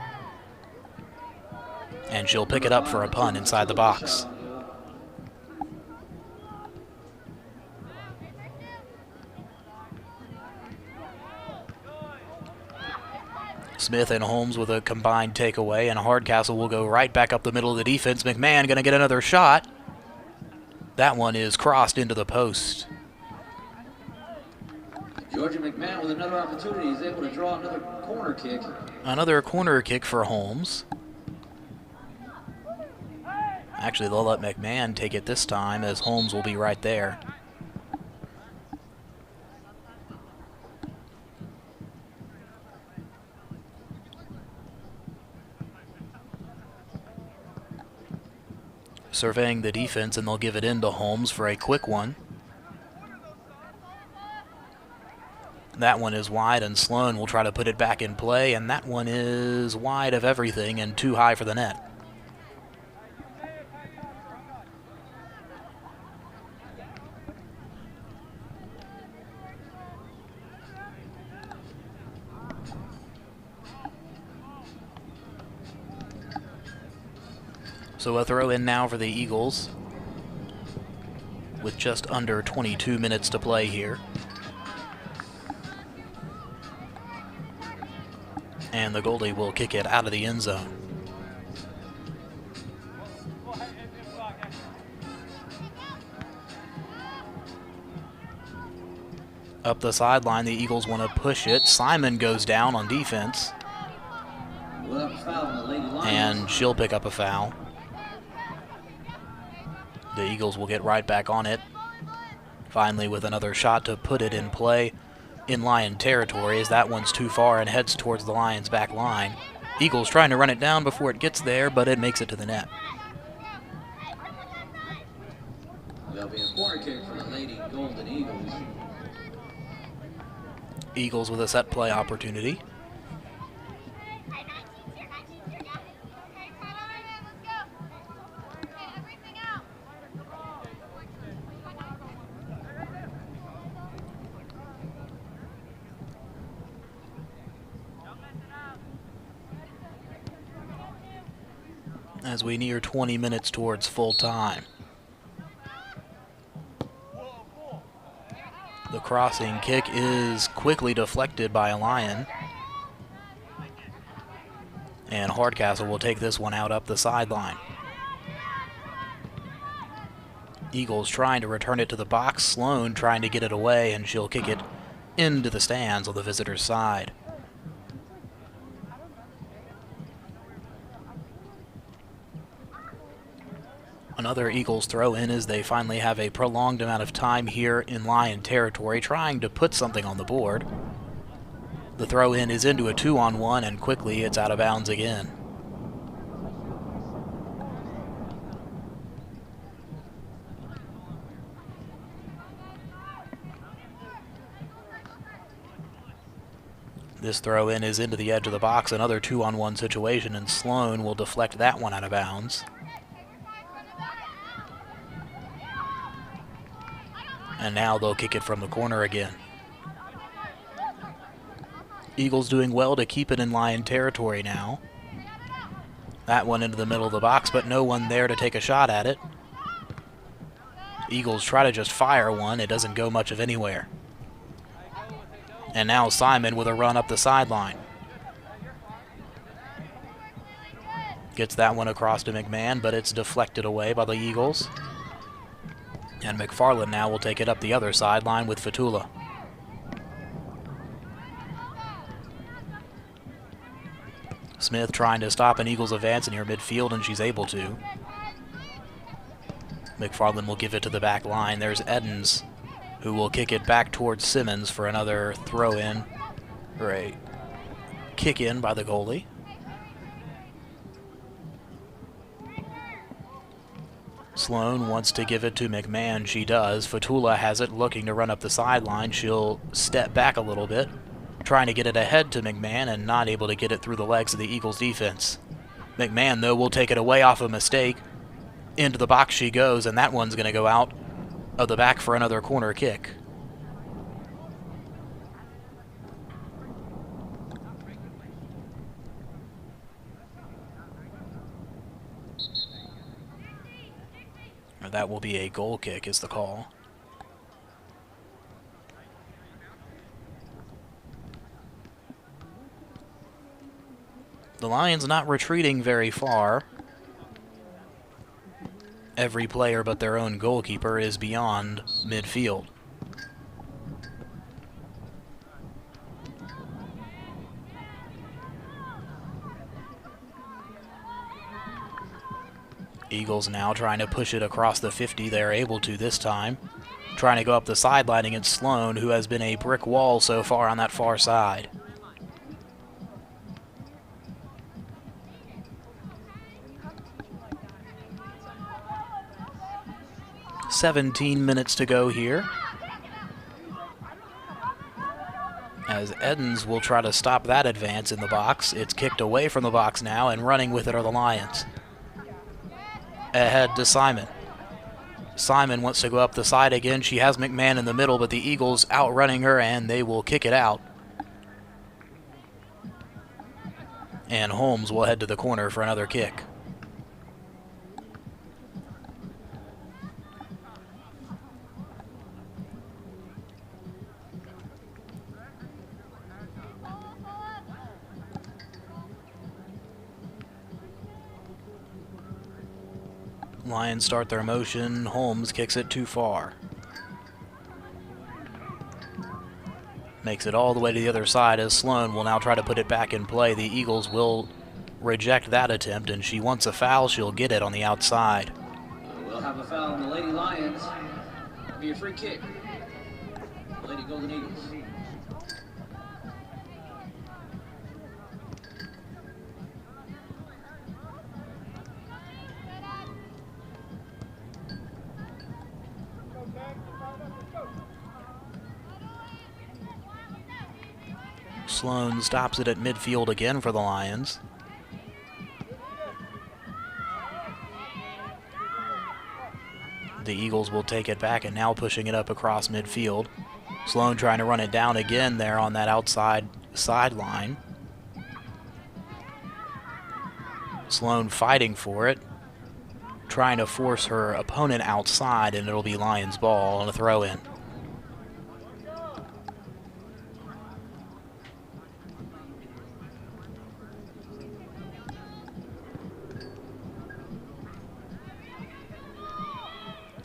And she'll pick it up for a punt inside the box. Smith and Holmes with a combined takeaway, and Hardcastle will go right back up the middle of the defense. McMahon going to get another shot. That one is crossed into the post. Georgia McMahon with another opportunity is able to draw another corner kick. Another corner kick for Holmes. Actually, they'll let McMahon take it this time, as Holmes will be right there. Surveying the defense, and they'll give it in to Holmes for a quick one. That one is wide, and Sloan will try to put it back in play, and that one is wide of everything and too high for the net. So a throw in now for the Eagles with just under 22 minutes to play here. And the goalie will kick it out of the end zone. Up the sideline, the Eagles want to push it. Simon goes down on defense. And she'll pick up a foul. The Eagles will get right back on it. Finally with another shot to put it in play in Lion territory, as that one's too far and heads towards the Lions' back line. Eagles trying to run it down before it gets there, but it makes it to the net. There'll be a corner kick for the Lady Golden Eagles. Eagles with a set play opportunity. As we near 20 minutes towards full time. The crossing kick is quickly deflected by a Lion. And Hardcastle will take this one out up the sideline. Eagles trying to return it to the box. Sloan trying to get it away, and she'll kick it into the stands on the visitor's side. Another Eagles throw in as they finally have a prolonged amount of time here in Lion territory trying to put something on the board. The throw in is into a 2-on-1 and quickly it's out of bounds again. This throw in is into the edge of the box, another 2-on-1 situation, and Sloan will deflect that one out of bounds. And now they'll kick it from the corner again. Eagles doing well to keep it in Lion territory now. That one into the middle of the box, but no one there to take a shot at it. Eagles try to just fire one. It doesn't go much of anywhere. And now Simon with a run up the sideline. Gets that one across to McMahon, but it's deflected away by the Eagles. And McFarland now will take it up the other sideline with Fatula. Smith trying to stop an Eagles advance in near midfield, and she's able to. McFarland will give it to the back line. There's Edens, who will kick it back towards Simmons for another throw-in, or a kick-in by the goalie. Sloan wants to give it to McMahon. She does. Fatula has it, looking to run up the sideline. She'll step back a little bit, trying to get it ahead to McMahon and not able to get it through the legs of the Eagles defense. McMahon, though, will take it away off a mistake. Into the box she goes, and that one's going to go out of the back for another corner kick. That will be a goal kick is the call. The Lions not retreating very far. Every player but their own goalkeeper is beyond midfield. Eagles now trying to push it across the 50. They're able to this time. Trying to go up the sideline against Sloan, who has been a brick wall so far on that far side. "17 minutes to go here. As Edens will try to stop that advance in the box. It's kicked away from the box now, and running with it are the Lions. Ahead to Simon. Simon wants to go up the side again. She has McMahon in the middle, but the Eagles outrunning her, and they will kick it out. And Holmes will head to the corner for another kick. Lions start their motion. Holmes kicks it too far. Makes it all the way to the other side as Sloan will now try to put it back in play. The Eagles will reject that attempt, and she wants a foul. She'll get it on the outside. We'll have a foul on the Lady Lions. It'll be a free kick. Lady Golden Eagles. Sloan stops it at midfield again for the Lions. The Eagles will take it back and now pushing it up across midfield. Sloan trying to run it down again there on that outside sideline. Sloan fighting for it, trying to force her opponent outside, and it'll be Lions ball on a throw in.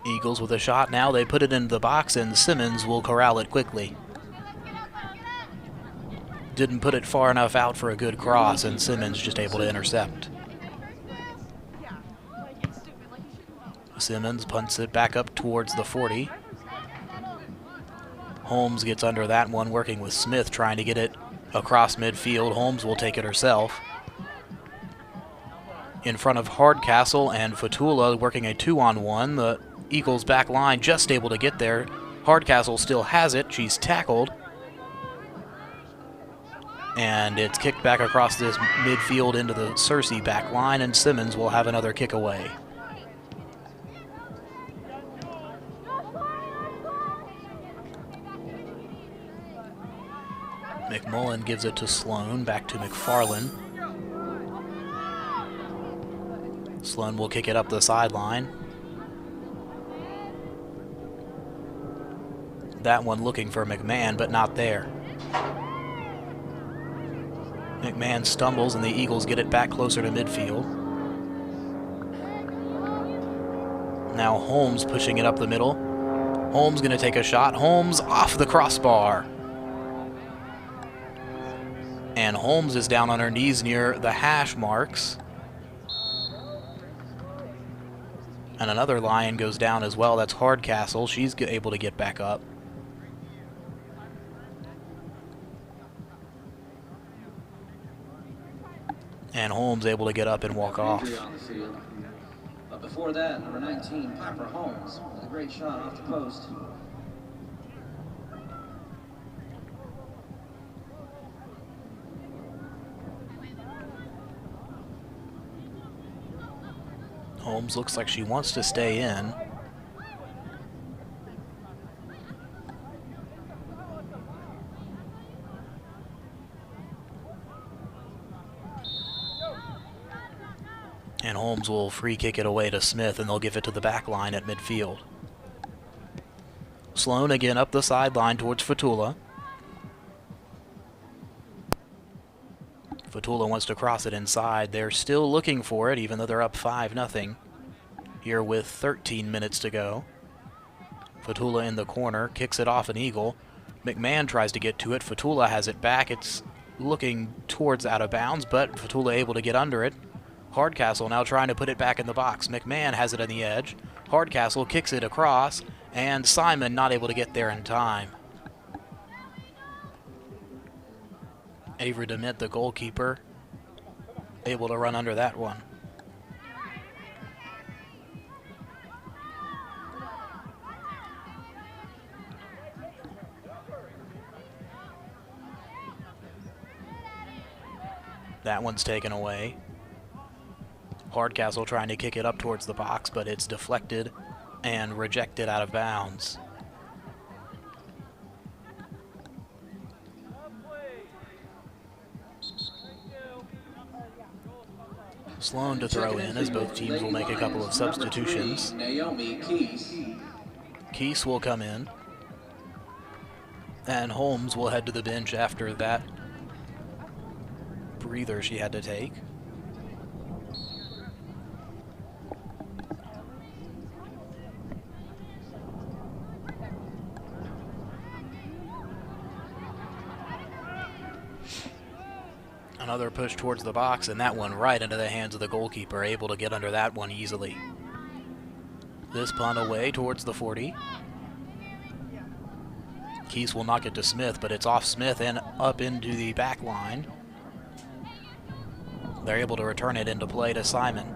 Eagles with a shot now. They put it into the box, and Simmons will corral it quickly. Didn't put it far enough out for a good cross, and Simmons just able to intercept. Simmons punts it back up towards the 40. Holmes gets under that one, working with Smith, trying to get it across midfield. Holmes will take it herself. In front of Hardcastle and Fatula, working a 2-on-1. The Eagles back line just able to get there. Hardcastle still has it. She's tackled. And it's kicked back across this midfield into the Searcy back line, and Simmons will have another kick away. McMullen gives it to Sloan, back to McFarland. Sloan will kick it up the sideline. That one looking for McMahon, but not there. McMahon stumbles, and the Eagles get it back closer to midfield. Now Holmes pushing it up the middle. Holmes going to take a shot. Holmes off the crossbar. And Holmes is down on her knees near the hash marks. And another Lion goes down as well. That's Hardcastle. She's able to get back up. And Holmes able to get up and walk off. But before that, number 19, Piper Holmes, with a great shot off the post. Holmes looks like she wants to stay in. And Holmes will free kick it away to Smith, and they'll give it to the back line at midfield. Sloan again up the sideline towards Fatula. Fatula wants to cross it inside. They're still looking for it, even though they're up 5-0 here with 13 minutes to go. Fatula in the corner, kicks it off an Eagle. McMahon tries to get to it. Fatula has it back. It's looking towards out of bounds, but Fatula able to get under it. Hardcastle now trying to put it back in the box. McMahon has it on the edge. Hardcastle kicks it across, and Simon not able to get there in time. Avery DeMint, the goalkeeper, able to run under that one. That one's taken away. Hardcastle trying to kick it up towards the box, but it's deflected and rejected out of bounds. Sloan to throw in, as both teams will make a couple of substitutions. Keese will come in, and Holmes will head to the bench after that breather she had to take. Another push towards the box, and that one right into the hands of the goalkeeper, able to get under that one easily. This punt away towards the 40. Keese will knock it to Smith, but it's off Smith and up into the back line. They're able to return it into play to Simon.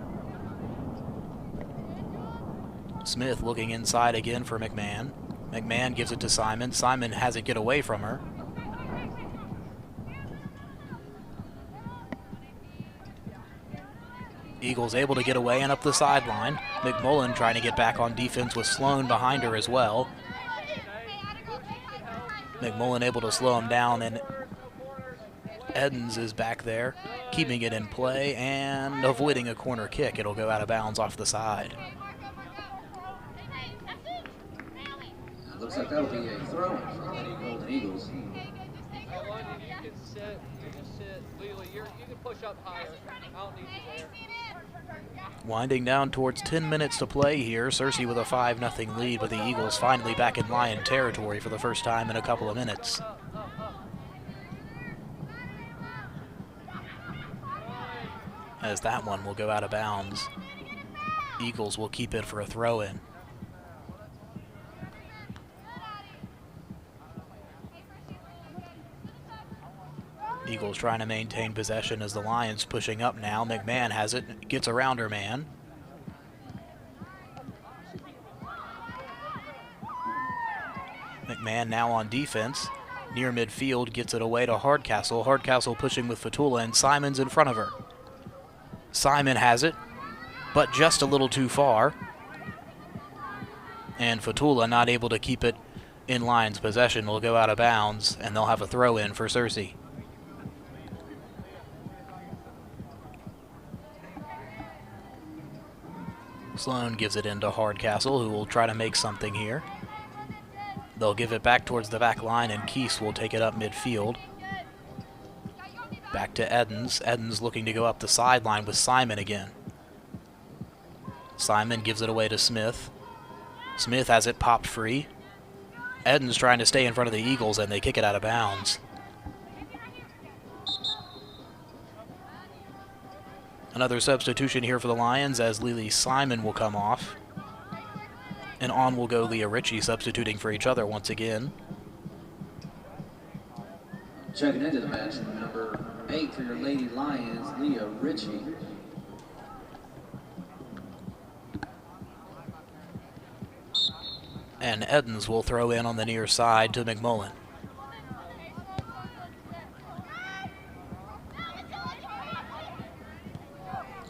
Smith looking inside again for McMahon. McMahon gives it to Simon. Simon has it get away from her. Eagles able to get away and up the sideline. McMullen trying to get back on defense with Sloan behind her as well. McMullen able to slow him down, and Edens is back there, keeping it in play and avoiding a corner kick. It'll go out of bounds off the side. Looks like that'll be a throw for the Lady Golden Eagles. Winding down towards 10 minutes to play here. Searcy with a 5-0 lead, but the Eagles finally back in Lion territory for the first time in a couple of minutes. As that one will go out of bounds. Eagles will keep it for a throw-in. Eagles trying to maintain possession as the Lions pushing up now. McMahon has it, gets around her man. McMahon now on defense. Near midfield, gets it away to Hardcastle. Hardcastle pushing with Fatula, and Simon's in front of her. Simon has it, but just a little too far. And Fatula not able to keep it in Lions possession. Will go out of bounds, and they'll have a throw-in for Searcy. Sloan gives it into Hardcastle, who will try to make something here. They'll give it back towards the back line, and Keese will take it up midfield. Back to Edens. Edens looking to go up the sideline with Simon again. Simon gives it away to Smith. Smith has it popped free. Edens trying to stay in front of the Eagles, and they kick it out of bounds. Another substitution here for the Lions, as Lily Simon will come off. And on will go Leah Ritchie, substituting for each other once again. Checking into the match, number 8 for your Lady Lions, Leah Ritchie. And Edens will throw in on the near side to McMullen.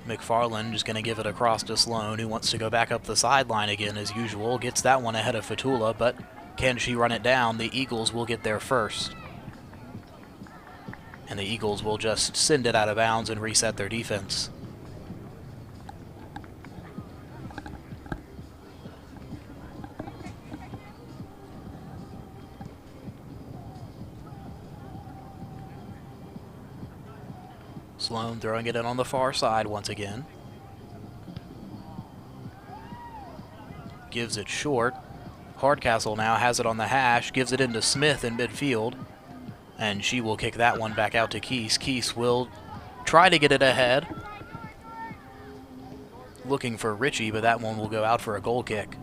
McFarland is going to give it across to Sloan, who wants to go back up the sideline again as usual. Gets that one ahead of Fatula, but can she run it down? The Eagles will get there first. And the Eagles will just send it out of bounds and reset their defense. Sloan throwing it in on the far side once again. Gives it short. Hardcastle now has it on the hash, gives it into Smith in midfield, and she will kick that one back out to Keese. Keese will try to get it ahead. Looking for Ritchie, but that one will go out for a goal kick.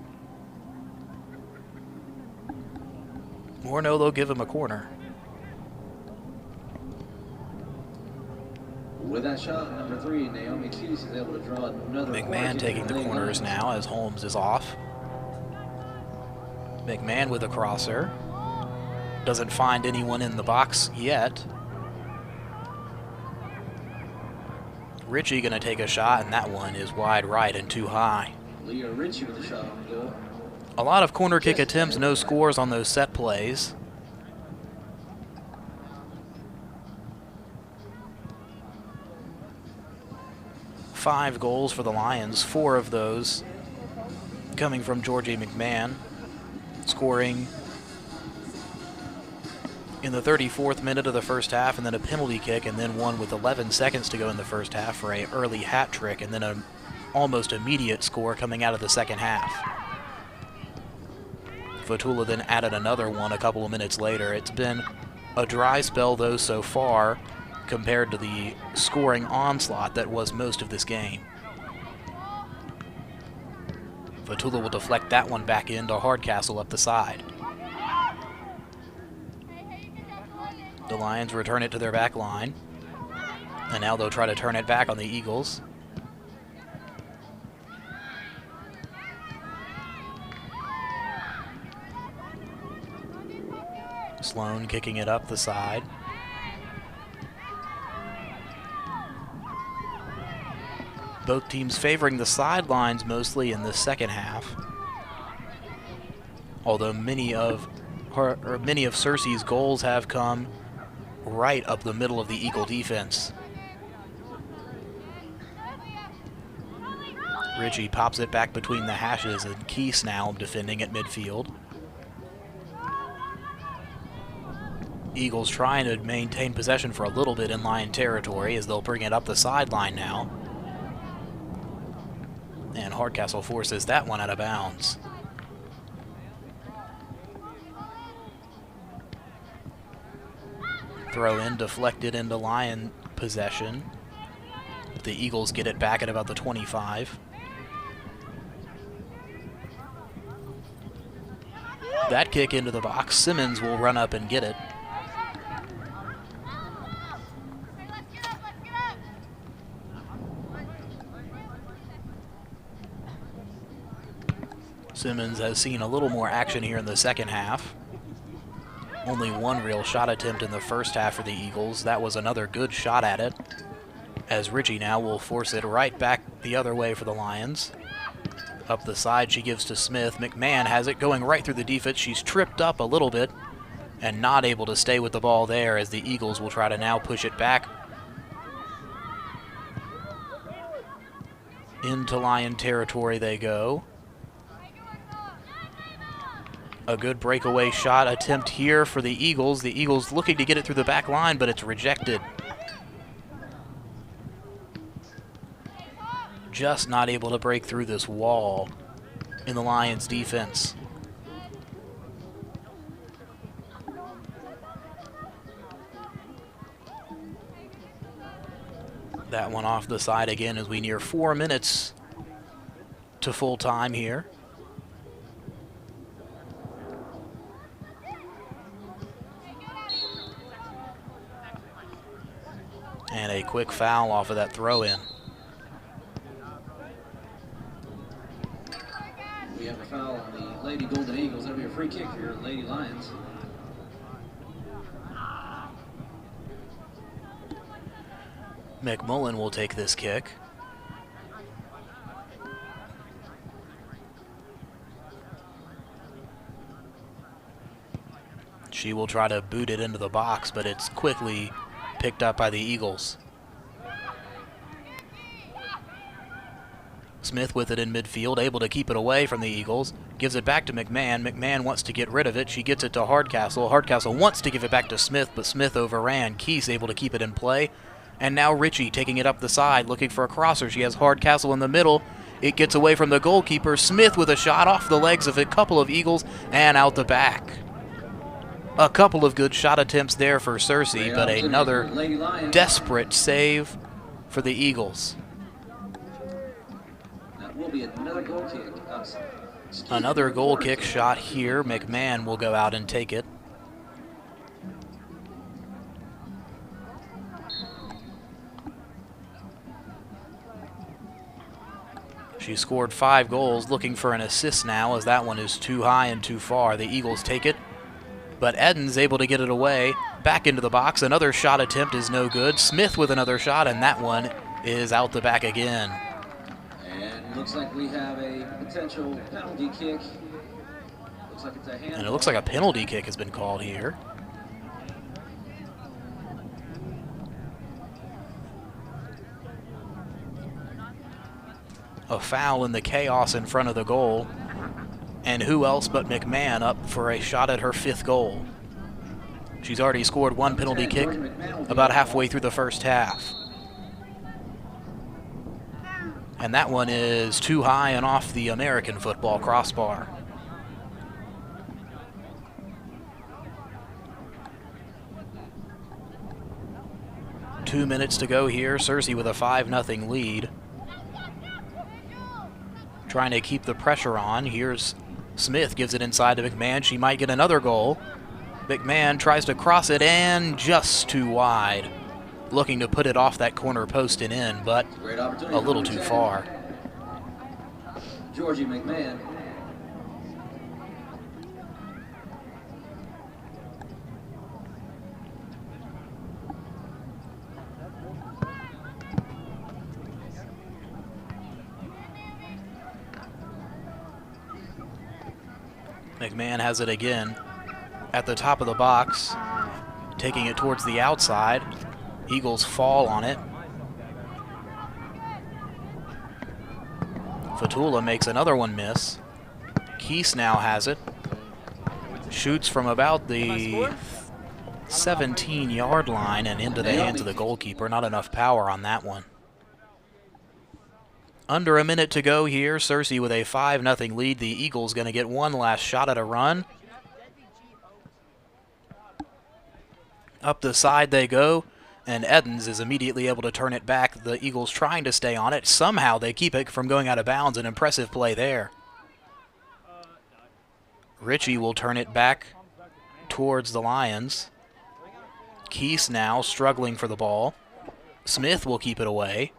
Or no, they'll give him a corner. With that shot, number 3, Naomi Keese is able to draw another. McMahon taking the corners now as Holmes is off. McMahon with a crosser. Doesn't find anyone in the box yet. Ritchie gonna take a shot, and that one is wide right and too high. Leah Ritchie with the shot on goal. A lot of corner kick attempts, no scores on those set plays. Five goals for the Lions, 4 of those coming from Georgie McMahon, scoring in the 34th minute of the first half, and then a penalty kick, and then one with 11 seconds to go in the first half for an early hat trick, and then an almost immediate score coming out of the second half. Fatula then added another one a couple of minutes later. It's been a dry spell, though, so far. compared to the scoring onslaught that was most of this game. Vatula will deflect that one back into Hardcastle up the side. The Lions return it to their back line. And now they'll try to turn it back on the Eagles. Sloan kicking it up the side. Both teams favoring the sidelines mostly in the second half. Although many of Cersei's goals have come right up the middle of the Eagle defense. Ritchie pops it back between the hashes, and Keese now defending at midfield. Eagles trying to maintain possession for a little bit in Lion territory as they'll bring it up the sideline now. And Hardcastle forces that one out of bounds. Throw in deflected into Lion possession. The Eagles get it back at about the 25. That kick into the box. Simmons will run up and get it. Simmons has seen a little more action here in the second half. Only one real shot attempt in the first half for the Eagles. That was another good shot at it, as Ritchie now will force it right back the other way for the Lions. Up the side she gives to Smith. McMahon has it going right through the defense. She's tripped up a little bit and not able to stay with the ball there, as the Eagles will try to now push it back into Lion territory they go. A good breakaway shot attempt here for the Eagles. The Eagles looking to get it through the back line, but it's rejected. Just not able to break through this wall in the Lions defense. That one off the side again as we near 4 minutes to full time here. And a quick foul off of that throw-in. We have a foul on the Lady Golden Eagles. That'll be a free kick for your Lady Lions. McMullen will take this kick. She will try to boot it into the box, but it's quickly picked up by the Eagles. Smith with it in midfield, able to keep it away from the Eagles. Gives it back to McMahon. McMahon wants to get rid of it. She gets it to Hardcastle. Hardcastle wants to give it back to Smith, but Smith overran. Keese able to keep it in play. And now Ritchie taking it up the side, looking for a crosser. She has Hardcastle in the middle. It gets away from the goalkeeper. Smith with a shot off the legs of a couple of Eagles and out the back. A couple of good shot attempts there for Cersei, but another desperate save for the Eagles. That will be another goal kick. Another goal kick shot here. McMahon will go out and take it. She scored 5 goals, looking for an assist now, as that one is too high and too far. The Eagles take it, but Eden's able to get it away. Back into the box. Another shot attempt is no good. Smith with another shot, and that one is out the back again. And looks like we have a potential penalty kick. Looks like it's a hand. And it looks like a penalty kick has been called here. A foul in the chaos in front of the goal. And who else but McMahon up for a shot at her 5th goal. She's already scored 1 penalty kick about halfway through the first half. And that one is too high and off the American football crossbar. 2 minutes to go here. Searcy with a 5-0 lead. Trying to keep the pressure on. Here's Smith, gives it inside to McMahon. She might get another goal. McMahon tries to cross it and just too wide. Looking to put it off that corner post and in, but a little too far. Georgie McMahon. McMahon has it again at the top of the box, taking it towards the outside. Eagles fall on it. Fatula makes another one miss. Keese now has it. Shoots from about the 17-yard line and into the hands of the goalkeeper. Not enough power on that one. Under a minute to go here. Searcy with a 5-0 lead. The Eagles going to get one last shot at a run. Up the side they go, and Edens is immediately able to turn it back. The Eagles trying to stay on it. Somehow they keep it from going out of bounds. An impressive play there. Ritchie will turn it back towards the Lions. Keese now struggling for the ball. Smith will keep it away.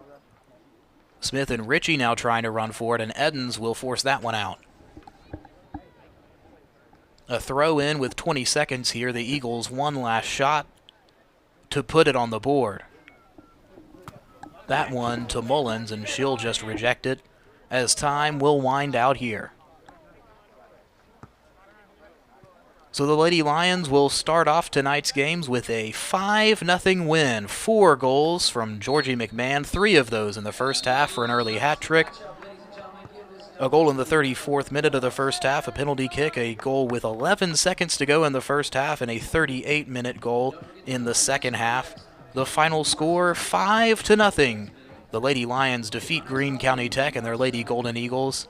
Smith and Ritchie now trying to run for it, and Edens will force that one out. A throw in with 20 seconds here. The Eagles one last shot to put it on the board. That one to Mullins, and she'll just reject it as time will wind out here. So the Lady Lions will start off tonight's games with a 5-0 win. 4 goals from Georgie McMahon, 3 of those in the first half for an early hat trick. A goal in the 34th minute of the first half, a penalty kick, a goal with 11 seconds to go in the first half, and a 38-minute goal in the second half. The final score, 5-0. The Lady Lions defeat Greene County Tech and their Lady Golden Eagles.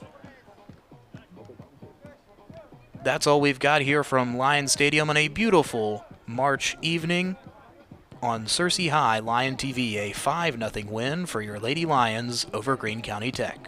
That's all we've got here from Lions Stadium on a beautiful March evening on Searcy High Lion TV. A 5-0 win for your Lady Lions over Greene County Tech.